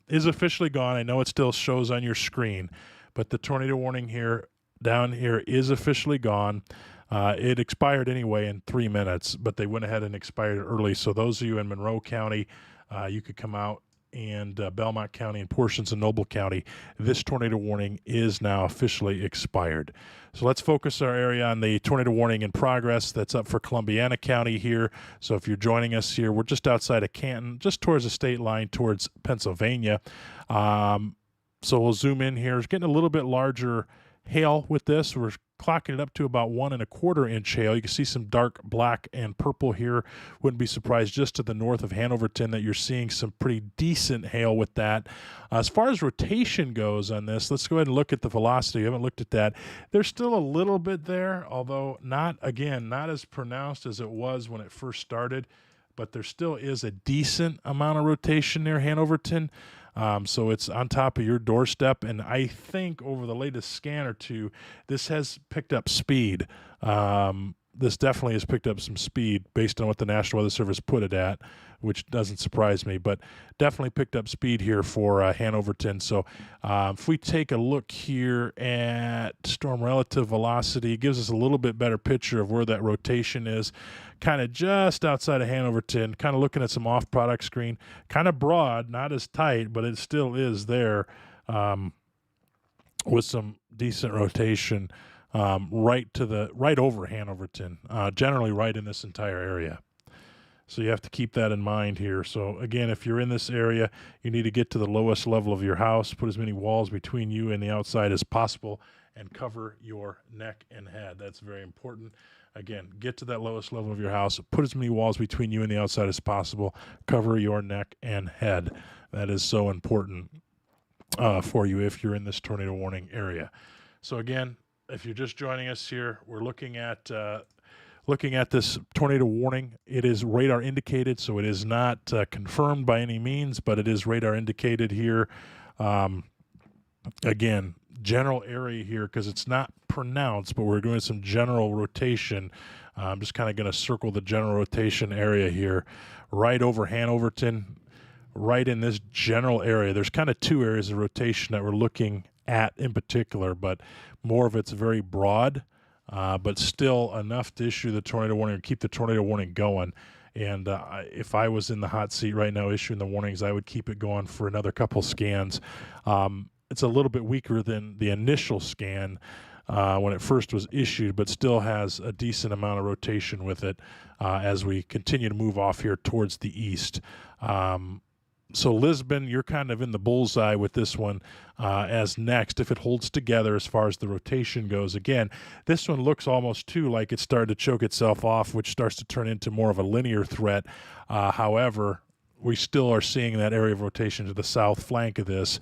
is officially gone. I know it still shows on your screen, but the tornado warning here down here is officially gone. It expired anyway in 3 minutes, but they went ahead and expired it early. So those of you in Monroe County, you could come out, and Belmont County and portions of Noble County, this tornado warning is now officially expired. So let's focus our area on the tornado warning in progress that's up for Columbiana County here. So if you're joining us here, we're just outside of Canton, just towards the state line towards Pennsylvania. So we'll zoom in here. It's getting a little bit larger hail with this. We're clocking it up to about 1 1/4 inch hail. You can see some dark black and purple here. Wouldn't be surprised just to the north of Hanoverton that you're seeing some pretty decent hail with that. As far as rotation goes on this, let's go ahead and look at the velocity. I haven't looked at that. There's still a little bit there, although not as pronounced as it was when it first started, but there still is a decent amount of rotation near Hanoverton. So it's on top of your doorstep, and I think over the latest scan or two, this has picked up speed. This definitely has picked up some speed based on what the National Weather Service put it at. which doesn't surprise me, but definitely picked up speed here for Hanoverton. So if we take a look here at storm relative velocity, it gives us a little bit better picture of where that rotation is, kind of just outside of Hanoverton, kind of looking at some off-product screen, kind of broad, not as tight, but it still is there with some decent rotation right over Hanoverton, generally right in this entire area. So you have to keep that in mind here. So again, if you're in this area, you need to get to the lowest level of your house, put as many walls between you and the outside as possible, and cover your neck and head. That's very important. Again, get to that lowest level of your house, put as many walls between you and the outside as possible, cover your neck and head. That is so important for you if you're in this tornado warning area. So again, if you're just joining us here, we're looking at this tornado warning. It is radar indicated, so it is not confirmed by any means, but it is radar indicated here. Again, general area here, because it's not pronounced, but we're doing some general rotation. I'm just kind of going to circle the general rotation area here, right over Hanoverton, right in this general area. There's kind of two areas of rotation that we're looking at in particular, but more of it's very broad. But still enough to issue the tornado warning or keep the tornado warning going. And if I was in the hot seat right now issuing the warnings, I would keep it going for another couple scans. It's a little bit weaker than the initial scan when it first was issued, but still has a decent amount of rotation with it as we continue to move off here towards the east. So Lisbon, you're kind of in the bullseye with this one as next if it holds together as far as the rotation goes. Again, this one looks almost too like it started to choke itself off, which starts to turn into more of a linear threat. However, we still are seeing that area of rotation to the south flank of this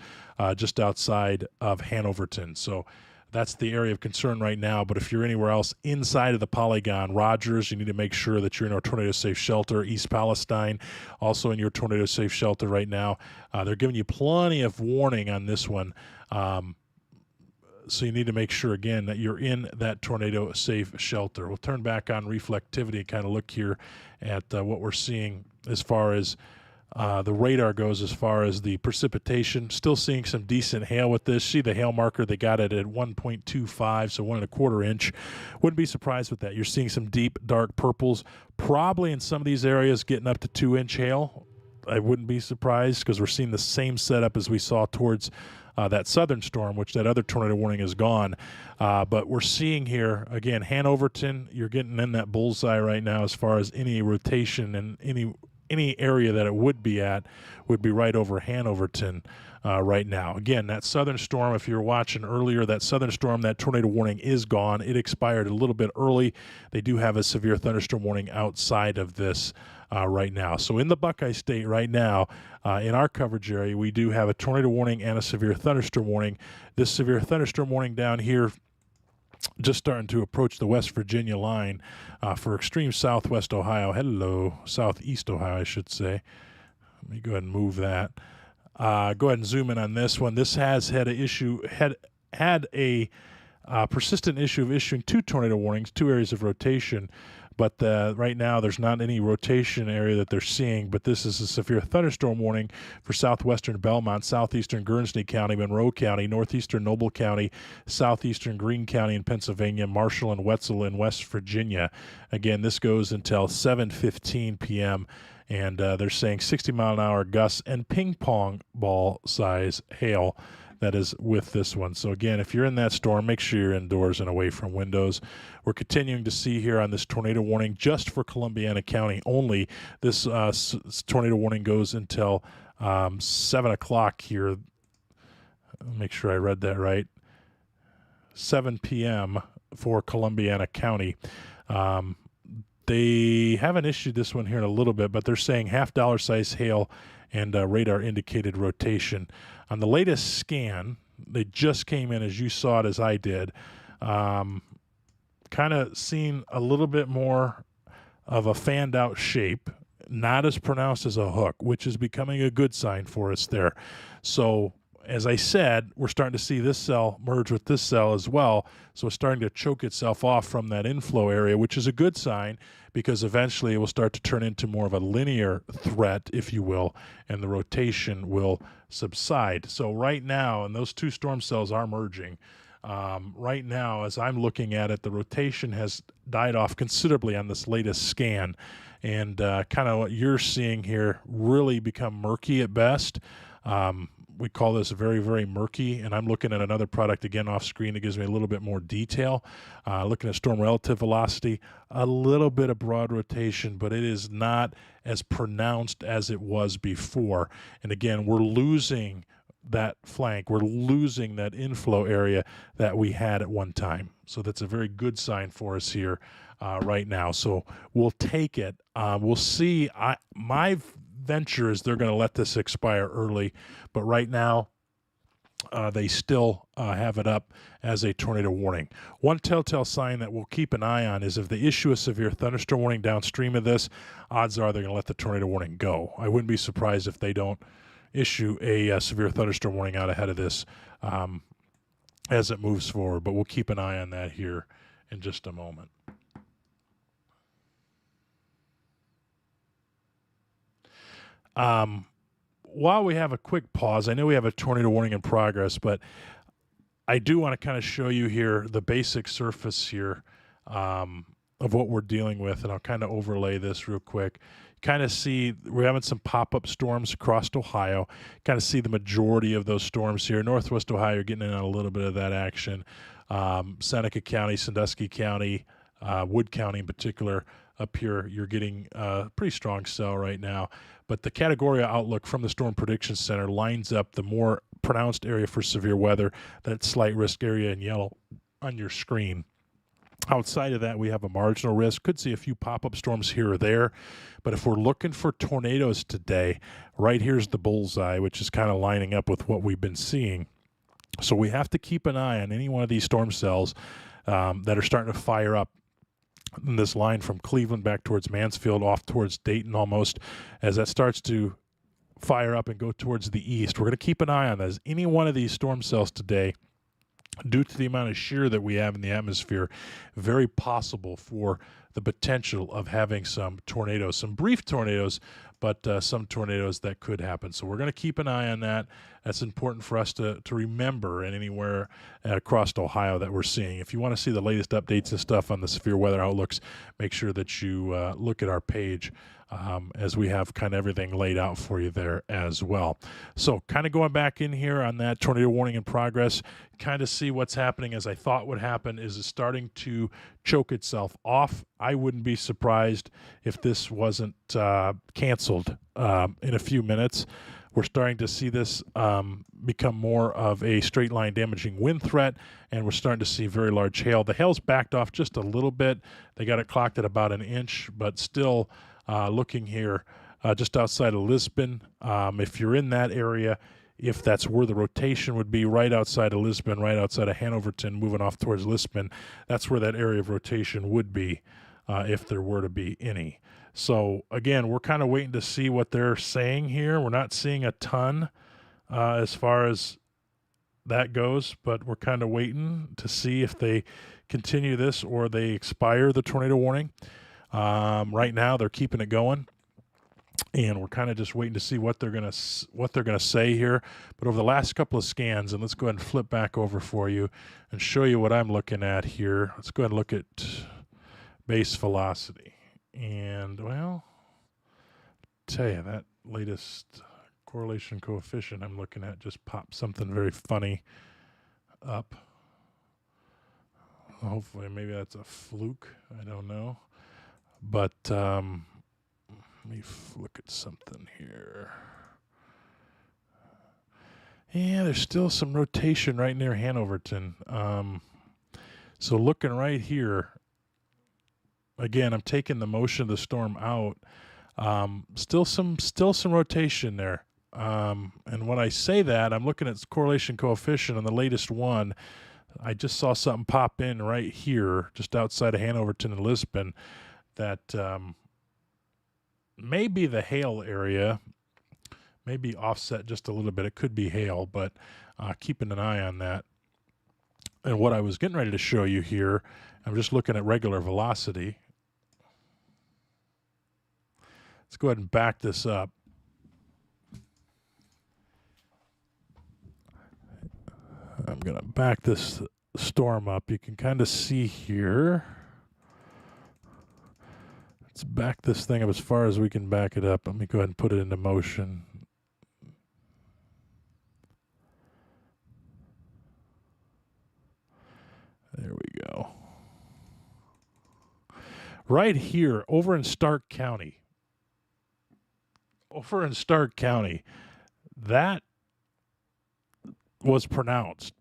just outside of Hanoverton. So that's the area of concern right now. But if you're anywhere else inside of the polygon, Rogers, you need to make sure that you're in a tornado-safe shelter. East Palestine, also in your tornado-safe shelter right now. They're giving you plenty of warning on this one. So you need to make sure, again, that you're in that tornado-safe shelter. We'll turn back on reflectivity and kind of look here at what we're seeing as far as the radar goes, as far as the precipitation. Still seeing some decent hail with this. See the hail marker, they got it at 1.25, so 1.25 inch. Wouldn't be surprised with that. You're seeing some deep, dark purples, probably in some of these areas getting up to 2-inch hail. I wouldn't be surprised because we're seeing the same setup as we saw towards that southern storm, which that other tornado warning is gone. But we're seeing here, again, Hanoverton, you're getting in that bullseye right now as far as any rotation and any area that it would be at would be right over Hanoverton right now. Again, that southern storm, if you were watching earlier, that southern storm, that tornado warning is gone. It expired a little bit early. They do have a severe thunderstorm warning outside of this right now. So in the Buckeye State right now, in our coverage area, we do have a tornado warning and a severe thunderstorm warning. This severe thunderstorm warning down here just starting to approach the West Virginia line for extreme southwest Ohio. Hello, southeast Ohio, I should say. Let me go ahead and move that. Go ahead and zoom in on this one. This has had a persistent issue of issuing two tornado warnings, two areas of rotation. But right now, there's not any rotation area that they're seeing. But this is a severe thunderstorm warning for southwestern Belmont, southeastern Guernsey County, Monroe County, northeastern Noble County, southeastern Greene County in Pennsylvania, Marshall and Wetzel in West Virginia. Again, this goes until 7:15 p.m. And they're saying 60-mile-an-hour gusts and ping-pong ball size hail that is with this one. So again, if you're in that storm, make sure you're indoors and away from windows. We're continuing to see here on this tornado warning just for Columbiana County only. This tornado warning goes until 7 o'clock here. Make sure I read that right. 7 p.m. for Columbiana County. They haven't issued this one here in a little bit, but they're saying $half size hail and radar indicated rotation. On the latest scan, they just came in as you saw it, as I did. Kind of seen a little bit more of a fanned out shape, not as pronounced as a hook, which is becoming a good sign for us there. So as I said, we're starting to see this cell merge with this cell as well. So it's starting to choke itself off from that inflow area, which is a good sign because eventually it will start to turn into more of a linear threat, if you will, and the rotation will subside. So right now, and those two storm cells are merging. Right now, as I'm looking at it, the rotation has died off considerably on this latest scan. And kind of what you're seeing here really become murky at best. We call this very, very murky, and I'm looking at another product again off screen that gives me a little bit more detail. Looking at storm relative velocity, a little bit of broad rotation, but it is not as pronounced as it was before. And again, we're losing that flank. We're losing that inflow area that we had at one time. So that's a very good sign for us here right now. So we'll take it. We'll see. My venture is they're going to let this expire early, but right now they still have it up as a tornado warning. One telltale sign that we'll keep an eye on is if they issue a severe thunderstorm warning downstream of this, odds are they're going to let the tornado warning go. I wouldn't be surprised if they don't issue a severe thunderstorm warning out ahead of this as it moves forward, but we'll keep an eye on that here in just a moment. While we have a quick pause, I know we have a tornado warning in progress, but I do want to kind of show you here the basic surface here of what we're dealing with, and I'll kind of overlay this real quick. Kind of see we're having some pop-up storms across Ohio. Kind of see the majority of those storms here. Northwest Ohio, you're getting in on a little bit of that action. Seneca County, Sandusky County, Wood County in particular, up here, you're getting a pretty strong cell right now. But the Categoria outlook from the Storm Prediction Center lines up the more pronounced area for severe weather, that slight risk area in yellow on your screen. Outside of that, we have a marginal risk. Could see a few pop-up storms here or there. But if we're looking for tornadoes today, right here's the bullseye, which is kind of lining up with what we've been seeing. So we have to keep an eye on any one of these storm cells that are starting to fire up in this line from Cleveland back towards Mansfield, off towards Dayton almost, as that starts to fire up and go towards the east. We're going to keep an eye on that. As any one of these storm cells today, due to the amount of shear that we have in the atmosphere, very possible for the potential of having some tornadoes, some brief tornadoes, but some tornadoes that could happen. So we're going to keep an eye on that. That's important for us to remember, and anywhere across Ohio that we're seeing. If you want to see the latest updates and stuff on the severe weather outlooks, make sure that you look at our page as we have kind of everything laid out for you there as well. So kind of going back in here on that tornado warning in progress, kind of see what's happening as I thought would happen is it's starting to choke itself off. I wouldn't be surprised if this wasn't canceled in a few minutes. We're starting to see this become more of a straight line damaging wind threat, and we're starting to see very large hail. The hail's backed off just a little bit. They got it clocked at about 1 inch, but still looking here just outside of Lisbon. If you're in that area, if that's where the rotation would be, right outside of Lisbon, right outside of Hanoverton, moving off towards Lisbon, that's where that area of rotation would be if there were to be any. So, again, we're kind of waiting to see what they're saying here. We're not seeing a ton as far as that goes, but we're kind of waiting to see if they continue this or they expire the tornado warning. Right now, they're keeping it going, and we're kind of just waiting to see what they're gonna say here. But over the last couple of scans, and let's go ahead and flip back over for you and show you what I'm looking at here. Let's go ahead and look at base velocity. And, well, tell you, that latest correlation coefficient I'm looking at just popped something very funny up. Hopefully, maybe that's a fluke. I don't know. But let me look at something here. Yeah, there's still some rotation right near Hanoverton. So looking right here, again, I'm taking the motion of the storm out. Still some rotation there. And when I say that, I'm looking at correlation coefficient on the latest one. I just saw something pop in right here, just outside of Hanoverton and Lisbon, that may be the hail area, maybe offset just a little bit. It could be hail, but keeping an eye on that. And what I was getting ready to show you here, I'm just looking at regular velocity. Let's go ahead and back this up. I'm going to back this storm up. You can kind of see here. Let's back this thing up as far as we can back it up. Let me go ahead and put it into motion. There we go. Right here, over in Stark County. Over in Stark County, that was pronounced.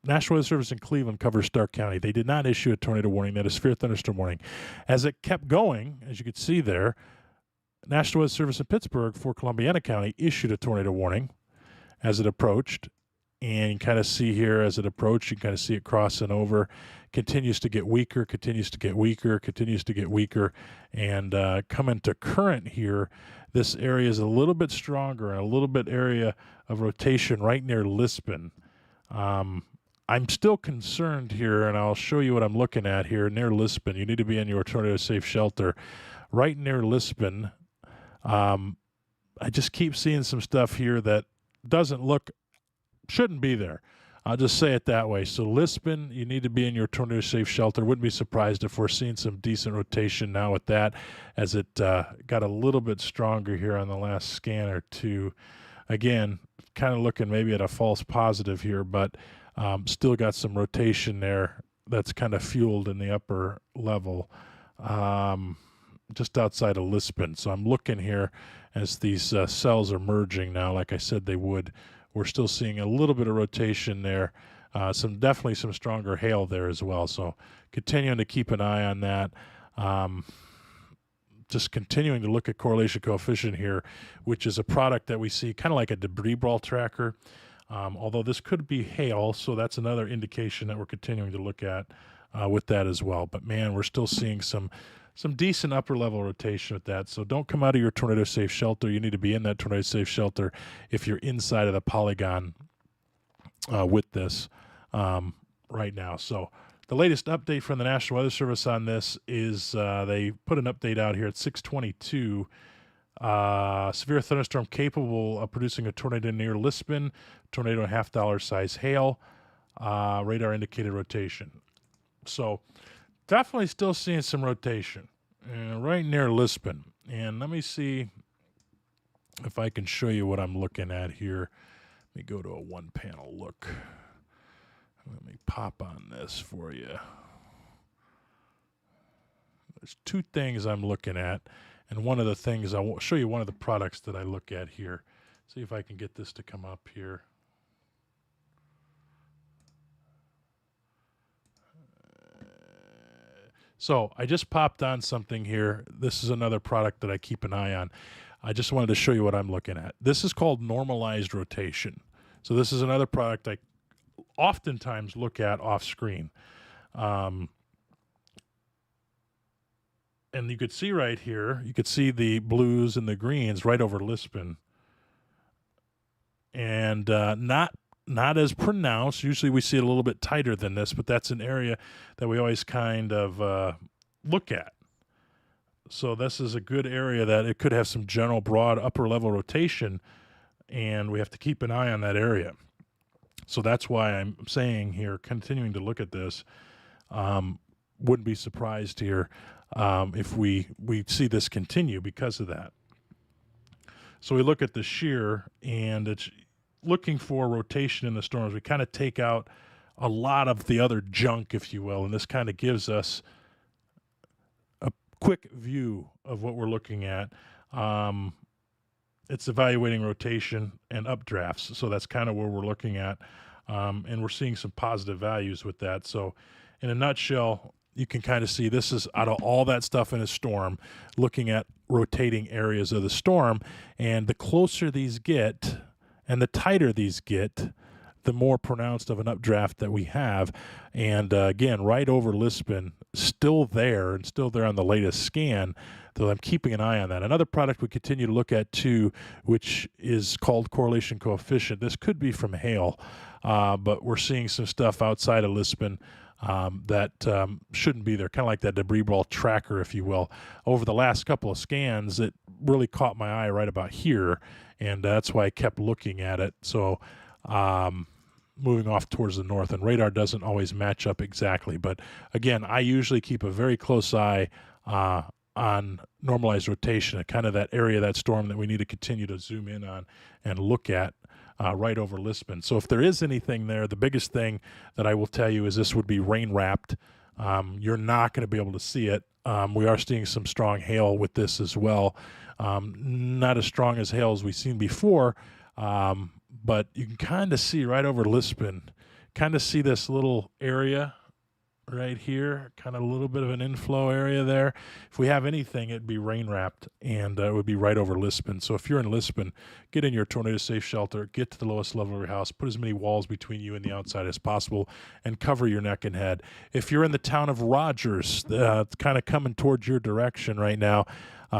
National Weather Service in Cleveland covers Stark County. They did not issue a tornado warning, that is severe thunderstorm warning. As it kept going, as you could see there, National Weather Service in Pittsburgh for Columbiana County issued a tornado warning as it approached. And you kind of see here as it approached, you kind of see it crossing over, continues to get weaker, continues to get weaker, continues to get weaker, and coming to current here, this area is a little bit stronger and a little bit area of rotation right near Lisbon. I'm still concerned here, and I'll show you what I'm looking at here near Lisbon. You need to be in your tornado safe shelter. Right near Lisbon, I just keep seeing some stuff here that shouldn't be there. I'll just say it that way. So Lisbon, you need to be in your tornado safe shelter. Wouldn't be surprised if we're seeing some decent rotation now with that, as it got a little bit stronger here on the last scan or two. Again, kind of looking maybe at a false positive here, but still got some rotation there that's kind of fueled in the upper level, just outside of Lisbon. So I'm looking here as these cells are merging now, like I said they would. We're still seeing a little bit of rotation there. Definitely some stronger hail there as well. So continuing to keep an eye on that. Just continuing to look at correlation coefficient here, which is a product that we see kind of like a debris ball tracker. Although this could be hail, so that's another indication that we're continuing to look at with that as well. But man, we're still seeing some decent upper level rotation with that. So don't come out of your tornado safe shelter. You need to be in that tornado safe shelter if you're inside of the polygon with this right now. So the latest update from the National Weather Service on this is they put an update out here at 6:22. Severe thunderstorm capable of producing a tornado near Lisbon, tornado and $half size hail, radar indicated rotation. So definitely still seeing some rotation right near Lisbon. And let me see if I can show you what I'm looking at here. Let me go to a one panel look. Let me pop on this for you. There's two things I'm looking at. And one of the things, I will show you one of the products that I look at here. See if I can get this to come up here. So I just popped on something here. This is another product that I keep an eye on. I just wanted to show you what I'm looking at. This is called normalized rotation. So this is another product I oftentimes look at off screen. And you could see right here, you could see the blues and the greens right over Lisbon. And not as pronounced. Usually we see it a little bit tighter than this, but that's an area that we always kind of look at. So this is a good area that it could have some general broad upper level rotation, and we have to keep an eye on that area. So that's why I'm saying here, continuing to look at this, wouldn't be surprised here if we see this continue because of that. So we look at the shear, and it's looking for rotation in the storms. We kind of take out a lot of the other junk, if you will, and this kind of gives us a quick view of what we're looking at. It's evaluating rotation and updrafts, so that's kind of where we're looking at, and we're seeing some positive values with that. So in a nutshell, you can kind of see this is out of all that stuff in a storm, looking at rotating areas of the storm, and the closer these get and the tighter these get, the more pronounced of an updraft that we have. And again, right over Lisbon, still there and still there on the latest scan, though I'm keeping an eye on that. Another product we continue to look at too, which is called correlation coefficient. This could be from hail, but we're seeing some stuff outside of Lisbon that shouldn't be there, kind of like that debris ball tracker, if you will. Over the last couple of scans, it really caught my eye right about here, and that's why I kept looking at it. So moving off towards the north, and radar doesn't always match up exactly. But again, I usually keep a very close eye on normalized rotation, kind of that area of that storm that we need to continue to zoom in on and look at right over Lisbon. So if there is anything there, the biggest thing that I will tell you is this would be rain wrapped. You're not going to be able to see it. We are seeing some strong hail with this as well. Not as strong as hail as we've seen before, but you can kind of see right over Lisbon, kind of see this little area right here, kind of a little bit of an inflow area there. If we have anything, it'd be rain wrapped, and it would be right over Lisbon. So if you're in Lisbon, get in your tornado safe shelter, get to the lowest level of your house, put as many walls between you and the outside as possible, and cover your neck and head. If you're in the town of Rogers, it's kind of coming towards your direction right now,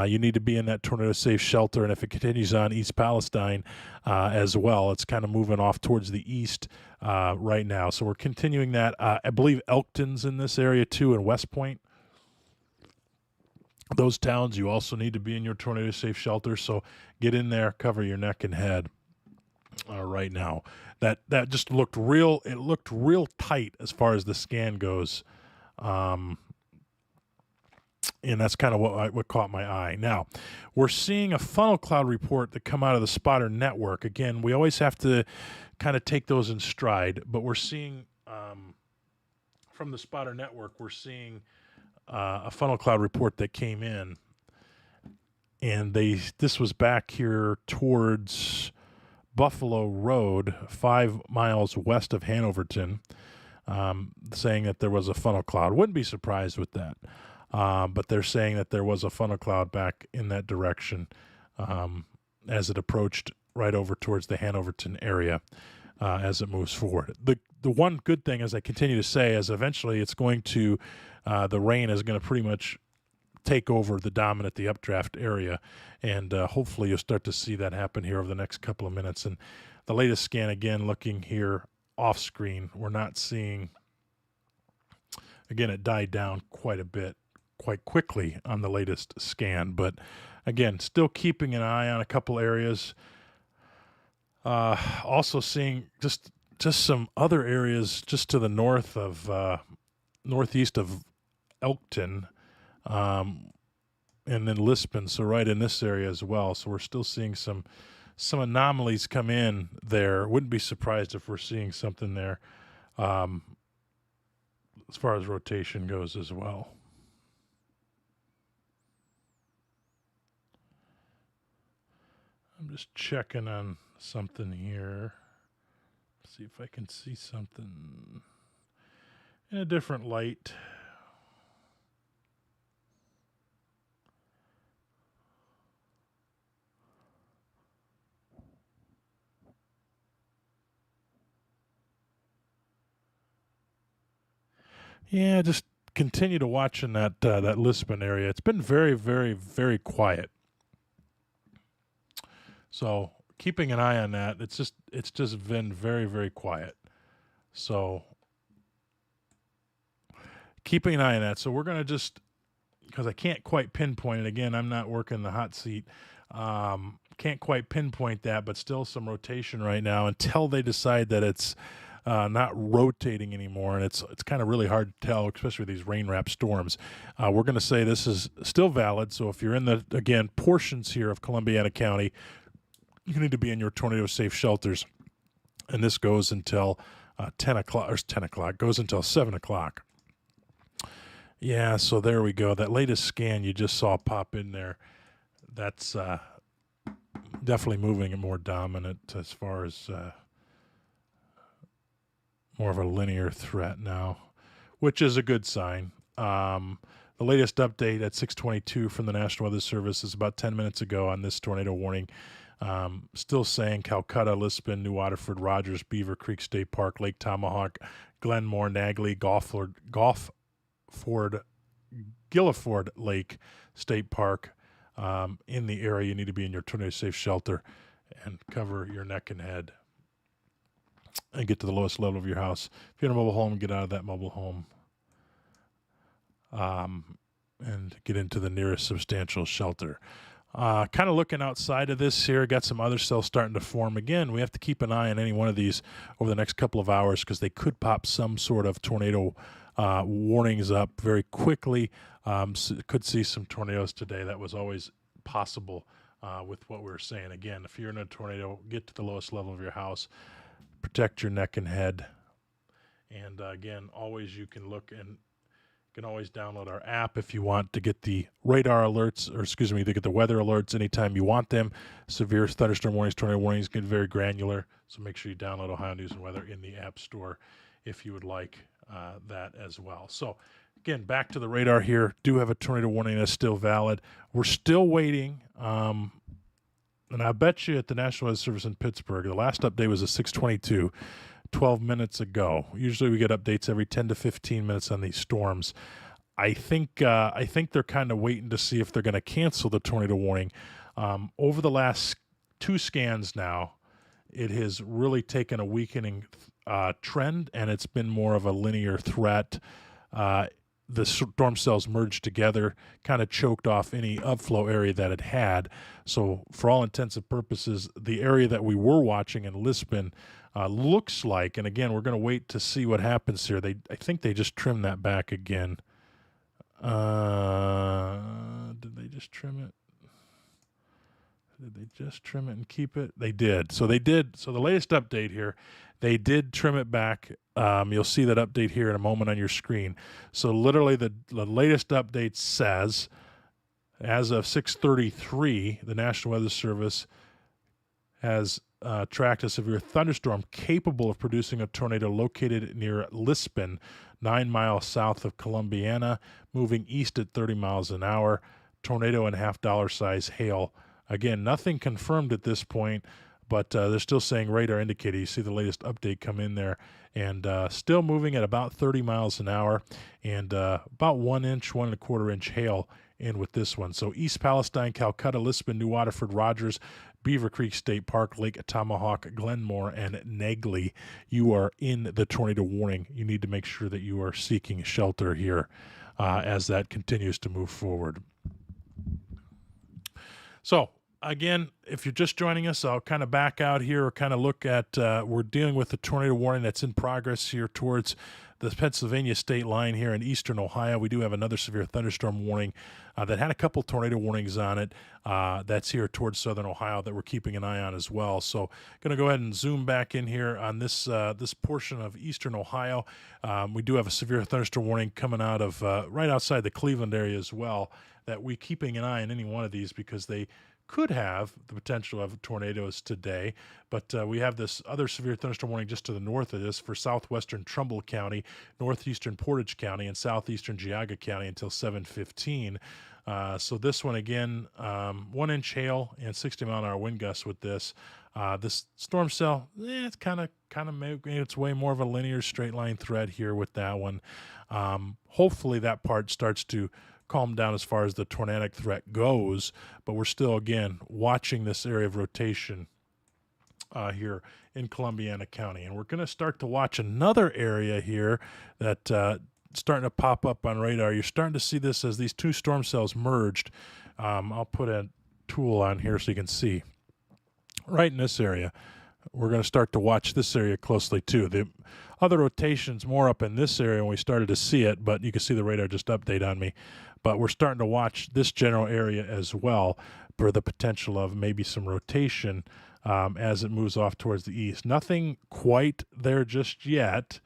you need to be in that tornado safe shelter. And if it continues on East Palestine as well, it's kind of moving off towards the east right now. So we're continuing that. I believe Elkton's in this area too, and West Point. Those towns, you also need to be in your tornado safe shelter. So get in there, cover your neck and head right now. That just looked real. It looked real tight as far as the scan goes. And that's kind of what caught my eye. Now, we're seeing a funnel cloud report that come out of the spotter network. Again, we always have to kind of take those in stride, but we're seeing from the spotter network, we're seeing a funnel cloud report that came in, and this was back here towards Buffalo Road, 5 miles west of Hanoverton, saying that there was a funnel cloud. Wouldn't be surprised with that. But they're saying that there was a funnel cloud back in that direction as it approached right over towards the Hanoverton area as it moves forward. The one good thing, as I continue to say, is eventually it's going to, the rain is going to pretty much take over the updraft area, and hopefully you'll start to see that happen here over the next couple of minutes. And the latest scan, again, looking here off screen, we're not seeing, again, it died down quite a bit, quite quickly on the latest scan, but again, still keeping an eye on a couple areas. Also seeing just some other areas just to the north of northeast of Elkton, and then Lisbon, so right in this area as well. So we're still seeing some anomalies come in there. Wouldn't be surprised if we're seeing something there as far as rotation goes as well. I'm just checking on something here. See if I can see something in a different light. Yeah, just continue to watch in that Lisbon area. It's been very, very, very quiet. So keeping an eye on that. It's just been very, very quiet. So keeping an eye on that. So we're gonna just, because I can't quite pinpoint it. Again, I'm not working the hot seat. Can't quite pinpoint that, but still some rotation right now until they decide that it's not rotating anymore, and it's kind of really hard to tell, especially with these rain-wrapped storms. We're going to say this is still valid, so if you're in the, again, portions here of Columbiana County, you need to be in your tornado-safe shelters, and this goes until 10 o'clock, goes until 7 o'clock. Yeah, so there we go. That latest scan you just saw pop in there, that's definitely moving it more dominant as far as more of a linear threat now, which is a good sign. The latest update at 6:22 from the National Weather Service is about 10 minutes ago on this tornado warning. Still saying Calcutta, Lisbon, New Waterford, Rogers, Beaver Creek State Park, Lake Tomahawk, Glenmore, Nagley, Gilliford Lake State Park. In the area, you need to be in your tornado-safe shelter and cover your neck and head and get to the lowest level of your house. If you're in a mobile home, get out of that mobile home and get into the nearest substantial shelter. Kind of looking outside of this here, got some other cells starting to form. Again, we have to keep an eye on any one of these over the next couple of hours because they could pop some sort of tornado warnings up very quickly. So could see some tornadoes today. That was always possible with what we were saying. Again, if you're in a tornado, get to the lowest level of your house, protect your neck and head. And again, always you can look and can always download our app if you want to get the radar alerts, or excuse me, to get the weather alerts anytime you want them. Severe thunderstorm warnings, tornado warnings get very granular, so make sure you download Ohio News and Weather in the App Store if you would like that as well. So again, back to the radar here. Do have a tornado warning that's still valid. We're still waiting, and I bet you at the National Weather Service in Pittsburgh, the last update was at 6:22. 12 minutes ago. Usually we get updates every 10 to 15 minutes on these storms. I think they're kind of waiting to see if they're going to cancel the tornado warning. Over the last two scans now, it has really taken a weakening trend, and it's been more of a linear threat. The storm cells merged together, kind of choked off any upflow area that it had. So for all intents and purposes, the area that we were watching in Lisbon looks like, and again, we're going to wait to see what happens here. I think they just trimmed that back again. Did they just trim it? Did they just trim it and keep it? They did. So they did. So the latest update here, they did trim it back. You'll see that update here in a moment on your screen. So literally the latest update says, as of 6:33, the National Weather Service has tracked a severe thunderstorm capable of producing a tornado located near Lisbon, 9 miles south of Columbiana, moving east at 30 miles an hour. Tornado and $50 size hail. Again, nothing confirmed at this point, but they're still saying radar indicated. You see the latest update come in there, and still moving at about 30 miles an hour, and about 1 inch, 1 1/4 inch hail in with this one. So East Palestine, Calcutta, Lisbon, New Waterford, Rogers, Beaver Creek State Park, Lake Tomahawk, Glenmore, and Nagley, you are in the tornado warning. You need to make sure that you are seeking shelter here as that continues to move forward. So again, if you're just joining us, I'll kind of back out here or kind of look at, we're dealing with the tornado warning that's in progress here towards the Pennsylvania state line here in eastern Ohio. We do have another severe thunderstorm warning that had a couple tornado warnings on it. That's here towards southern Ohio that we're keeping an eye on as well. So going to go ahead and zoom back in here on this this portion of eastern Ohio. We do have a severe thunderstorm warning coming out of right outside the Cleveland area as well, that we're keeping an eye on any one of these because they could have the potential of tornadoes today, but we have this other severe thunderstorm warning just to the north of this for southwestern Trumbull County, northeastern Portage County, and southeastern Geauga County until 7:15. So this one again, 1 inch hail and 60-mile-an-hour wind gusts with this. This storm cell, it's kind of making its way more of a linear straight line thread here with that one. Hopefully that part starts to calm down as far as the tornadic threat goes, but we're still, again, watching this area of rotation here in Columbiana County. And we're going to start to watch another area here that starting to pop up on radar. You're starting to see this as these two storm cells merged. I'll put a tool on here so you can see. Right in this area, we're going to start to watch this area closely too. The other rotation's more up in this area when we started to see it, but you can see the radar just update on me. But we're starting to watch this general area as well for the potential of maybe some rotation as it moves off towards the east. Nothing quite there just yet,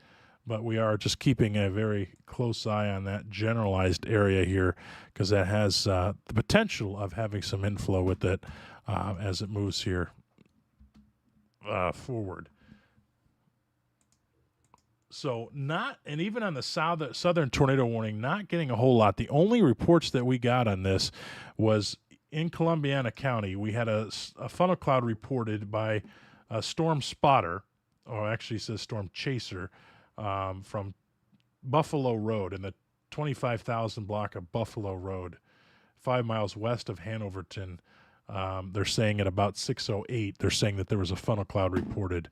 but we are just keeping a very close eye on that generalized area here because that has the potential of having some inflow with it as it moves here forward. So and even on the southern tornado warning, not getting a whole lot. The only reports that we got on this was in Columbiana County, we had a funnel cloud reported by a storm spotter, or actually it says storm chaser, from Buffalo Road in the 25,000 block of Buffalo Road, 5 miles west of Hanoverton. They're saying at about 6:08, they're saying that there was a funnel cloud reported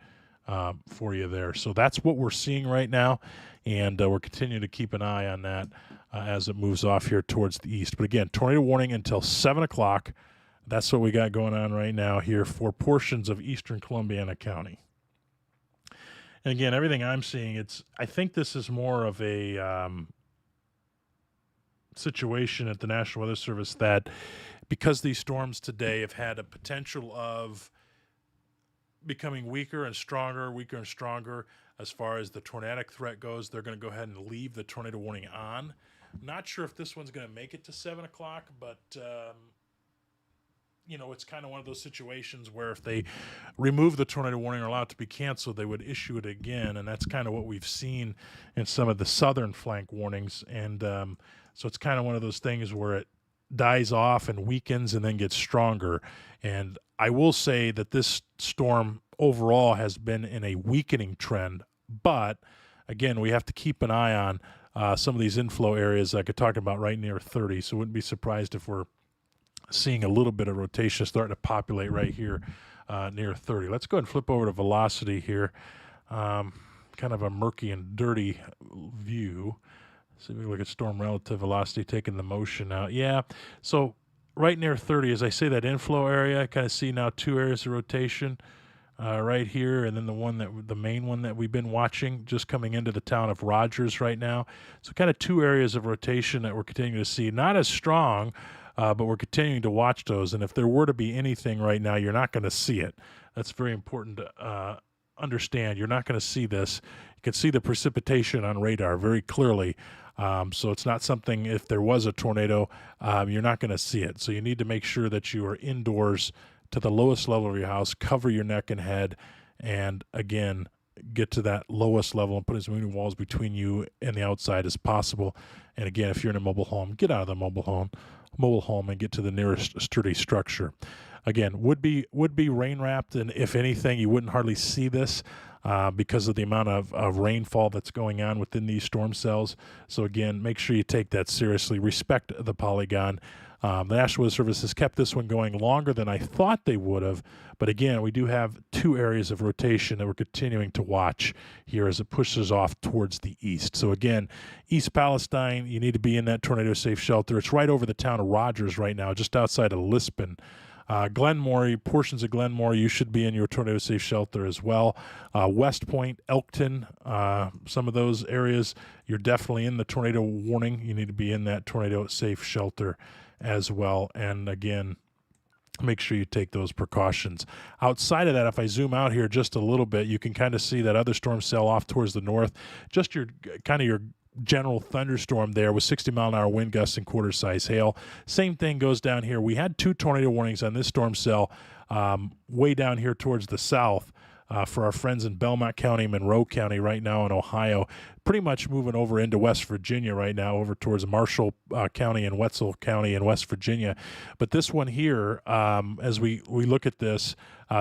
for you there. So that's what we're seeing right now, and we're continuing to keep an eye on that as it moves off here towards the east. But again, tornado warning until 7 o'clock. That's what we got going on right now here for portions of eastern Columbiana County. And again, everything I'm seeing, I think this is more of a situation at the National Weather Service that because these storms today have had a potential of becoming weaker and stronger as far as the tornadic threat goes, they're going to go ahead and leave the tornado warning on. Not sure if this one's going to make it to 7 o'clock, but it's kind of one of those situations where if they remove the tornado warning or allow it to be canceled, they would issue it again, and that's kind of what we've seen in some of the southern flank warnings. And so it's kind of one of those things where it dies off and weakens and then gets stronger. And I will say that this storm overall has been in a weakening trend, but again, we have to keep an eye on some of these inflow areas like I talked about right near 30. So wouldn't be surprised if we're seeing a little bit of rotation starting to populate right here near 30. Let's go ahead and flip over to velocity here. Kind of a murky and dirty view. See if we look at storm relative velocity taking the motion out. Yeah, so right near 30, as I say, that inflow area, I kind of see now two areas of rotation right here, and then the main one that we've been watching just coming into the town of Rogers right now. So kind of two areas of rotation that we're continuing to see. Not as strong, but we're continuing to watch those. And if there were to be anything right now, you're not going to see it. That's very important to understand. You're not going to see this. You can see the precipitation on radar very clearly. So it's not something, if there was a tornado, you're not going to see it. So you need to make sure that you are indoors to the lowest level of your house, cover your neck and head, and again, get to that lowest level and put as many walls between you and the outside as possible. And again, if you're in a mobile home, get out of the mobile home and get to the nearest sturdy structure. Again, would be rain wrapped, and if anything, you wouldn't hardly see this because of the amount of rainfall that's going on within these storm cells. So again, make sure you take that seriously. Respect the polygon. The National Weather Service has kept this one going longer than I thought they would have. But again, we do have two areas of rotation that we're continuing to watch here as it pushes off towards the east. So again, East Palestine, you need to be in that tornado safe shelter. It's right over the town of Rogers right now, just outside of Lisbon. Glenmore, portions of Glenmore, you should be in your tornado safe shelter as well. West Point, Elkton, some of those areas, you're definitely in the tornado warning. You need to be in that tornado safe shelter as well. And again, make sure you take those precautions. Outside of that, if I zoom out here just a little bit, you can kind of see that other storm cell off towards the north. Just your general thunderstorm there with 60-mile-an-hour wind gusts and quarter-size hail. Same thing goes down here. We had two tornado warnings on this storm cell way down here towards the south for our friends in Belmont County, Monroe County right now in Ohio. Pretty much moving over into West Virginia right now, over towards Marshall County and Wetzel County in West Virginia. But this one here, as we look at this,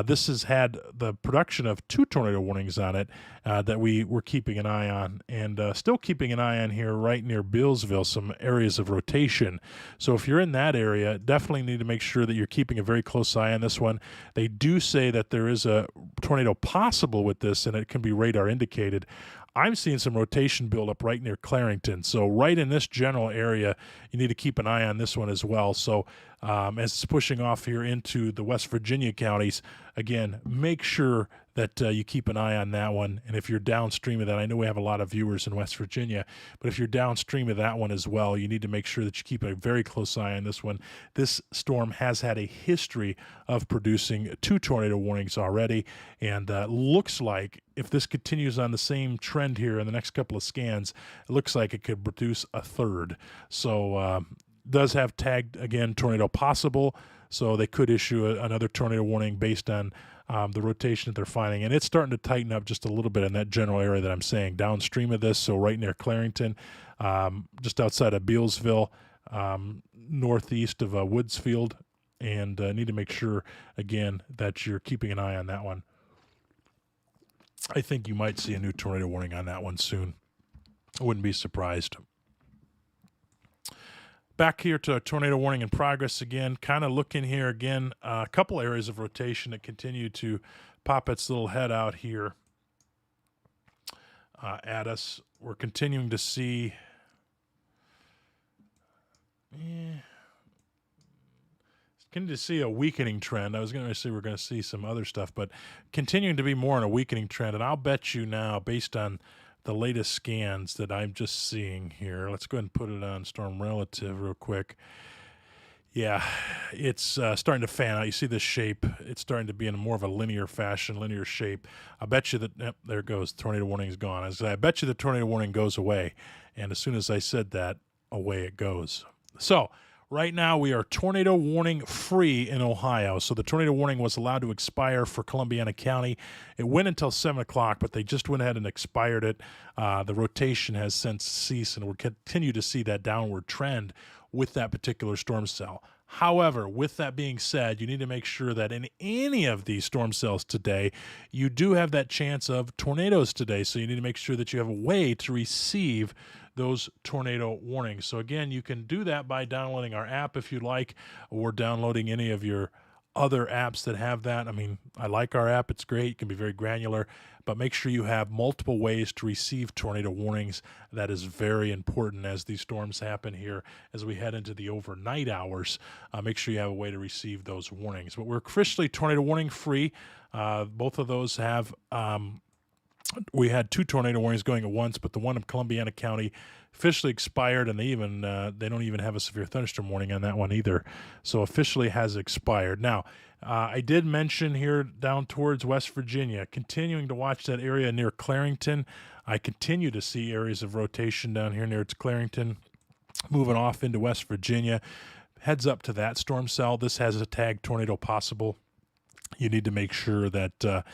this has had the production of two tornado warnings on it that we were keeping an eye on, and still keeping an eye on here right near Bealsville, some areas of rotation. So if you're in that area, definitely need to make sure that you're keeping a very close eye on this one. They do say that there is a tornado possible with this, and it can be radar indicated. I'm seeing some rotation build up right near Clarington. So right in this general area, you need to keep an eye on this one as well. So as it's pushing off here into the West Virginia counties, again, make sure that you keep an eye on that one. And if you're downstream of that, I know we have a lot of viewers in West Virginia, but if you're downstream of that one as well, you need to make sure that you keep a very close eye on this one. This storm has had a history of producing two tornado warnings already, and looks like if this continues on the same trend here in the next couple of scans, it looks like it could produce a third. So does have tagged, again, tornado possible, so they could issue another tornado warning based on the rotation that they're finding. And it's starting to tighten up just a little bit in that general area that I'm saying, downstream of this, so right near Clarington, just outside of Bealsville, northeast of Woodsfield, and need to make sure, again, that you're keeping an eye on that one. I think you might see a new tornado warning on that one soon. I wouldn't be surprised. Back here to a tornado warning in progress again, kind of looking here again, a couple areas of rotation that continue to pop its little head out here at us. We're continuing to see a weakening trend. I was going to say we're going to see some other stuff, but continuing to be more in a weakening trend. And I'll bet you now, based on the latest scans that I'm just seeing here, let's go ahead and put it on Storm Relative real quick. Yeah, it's starting to fan out. You see this shape. It's starting to be in more of a linear fashion, linear shape. I bet you that, yep, there it goes. Tornado warning is gone. I bet you the tornado warning goes away. And as soon as I said that, away it goes. So right now we are tornado warning free in Ohio. So the tornado warning was allowed to expire for Columbiana County. It went until 7 o'clock, but they just went ahead and expired it. The rotation has since ceased, and we'll continue to see that downward trend with that particular storm cell. However, with that being said, you need to make sure that in any of these storm cells today, you do have that chance of tornadoes today. So you need to make sure that you have a way to receive those tornado warnings. So again, you can do that by downloading our app if you like, or downloading any of your other apps that have that. I mean, I like our app. It's great. It can be very granular, but make sure you have multiple ways to receive tornado warnings. That is very important as these storms happen here as we head into the overnight hours. Make sure you have a way to receive those warnings. But we're officially tornado warning free. Both of those have we had 2 tornado warnings going at once, but the one in Columbiana County officially expired, and they don't even have a severe thunderstorm warning on that one either. So officially has expired. Now, I did mention here down towards West Virginia, continuing to watch that area near Clarington. I continue to see areas of rotation down here near Clarington, moving off into West Virginia. Heads up to that storm cell. This has a tag tornado possible. You need to make sure that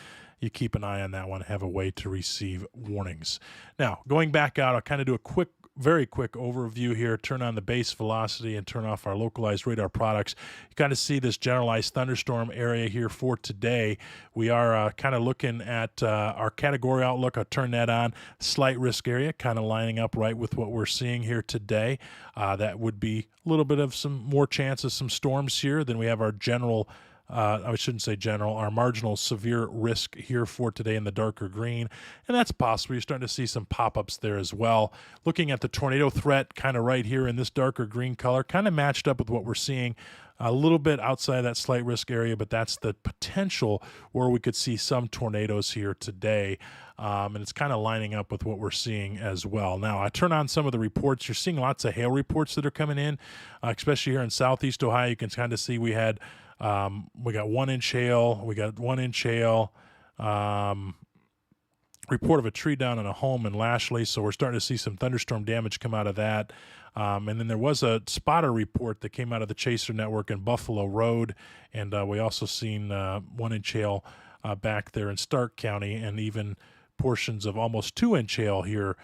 you keep an eye on that one, have a way to receive warnings. Now, going back out, I'll kind of do a very quick overview here, turn on the base velocity and turn off our localized radar products. You kind of see this generalized thunderstorm area here for today. We are kind of looking at our category outlook. I'll turn that on. Slight risk area, kind of lining up right with what we're seeing here today. That would be a little bit of some more chances, some storms here. Then we have our general I shouldn't say general, our marginal severe risk here for today in the darker green, and that's possible. You're starting to see some pop-ups there as well. Looking at the tornado threat kind of right here in this darker green color, kind of matched up with what we're seeing a little bit outside that slight risk area, but that's the potential where we could see some tornadoes here today. And it's kind of lining up with what we're seeing as well. Now, I turn on some of the reports. You're seeing lots of hail reports that are coming in, especially here in southeast Ohio. You can kind of see we got 1 inch hail. We got 1 inch hail. Report of a tree down in a home in Lashley, so we're starting to see some thunderstorm damage come out of that. And then there was a spotter report that came out of the Chaser Network in Buffalo Road, and we also seen 1 inch hail back there in Stark County, and even portions of almost 2 inch hail here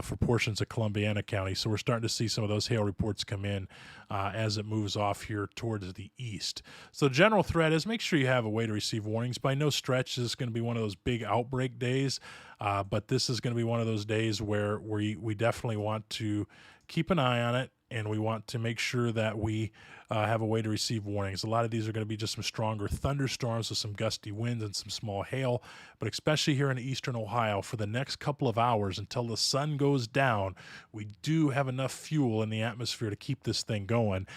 for portions of Columbiana County. So we're starting to see some of those hail reports come in as it moves off here towards the east. So the general threat is make sure you have a way to receive warnings. By no stretch is this going to be one of those big outbreak days, but this is going to be one of those days where we definitely want to keep an eye on it, and we want to make sure that we have a way to receive warnings. A lot of these are going to be just some stronger thunderstorms with some gusty winds and some small hail, but especially here in eastern Ohio for the next couple of hours until the sun goes down, we do have enough fuel in the atmosphere to keep this thing going,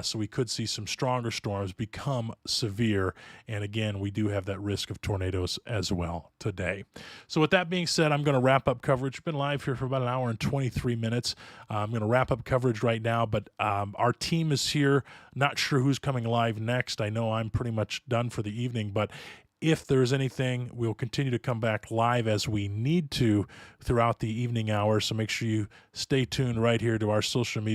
so we could see some stronger storms become severe, and again, we do have that risk of tornadoes as well today. So with that being said, I'm going to wrap up coverage. We've been live here for about an hour and 23 minutes. I'm going to wrap up coverage right now, but our team is here. Not sure who's coming live next. I know I'm pretty much done for the evening, but if there's anything, we'll continue to come back live as we need to throughout the evening hours. So make sure you stay tuned right here to our social media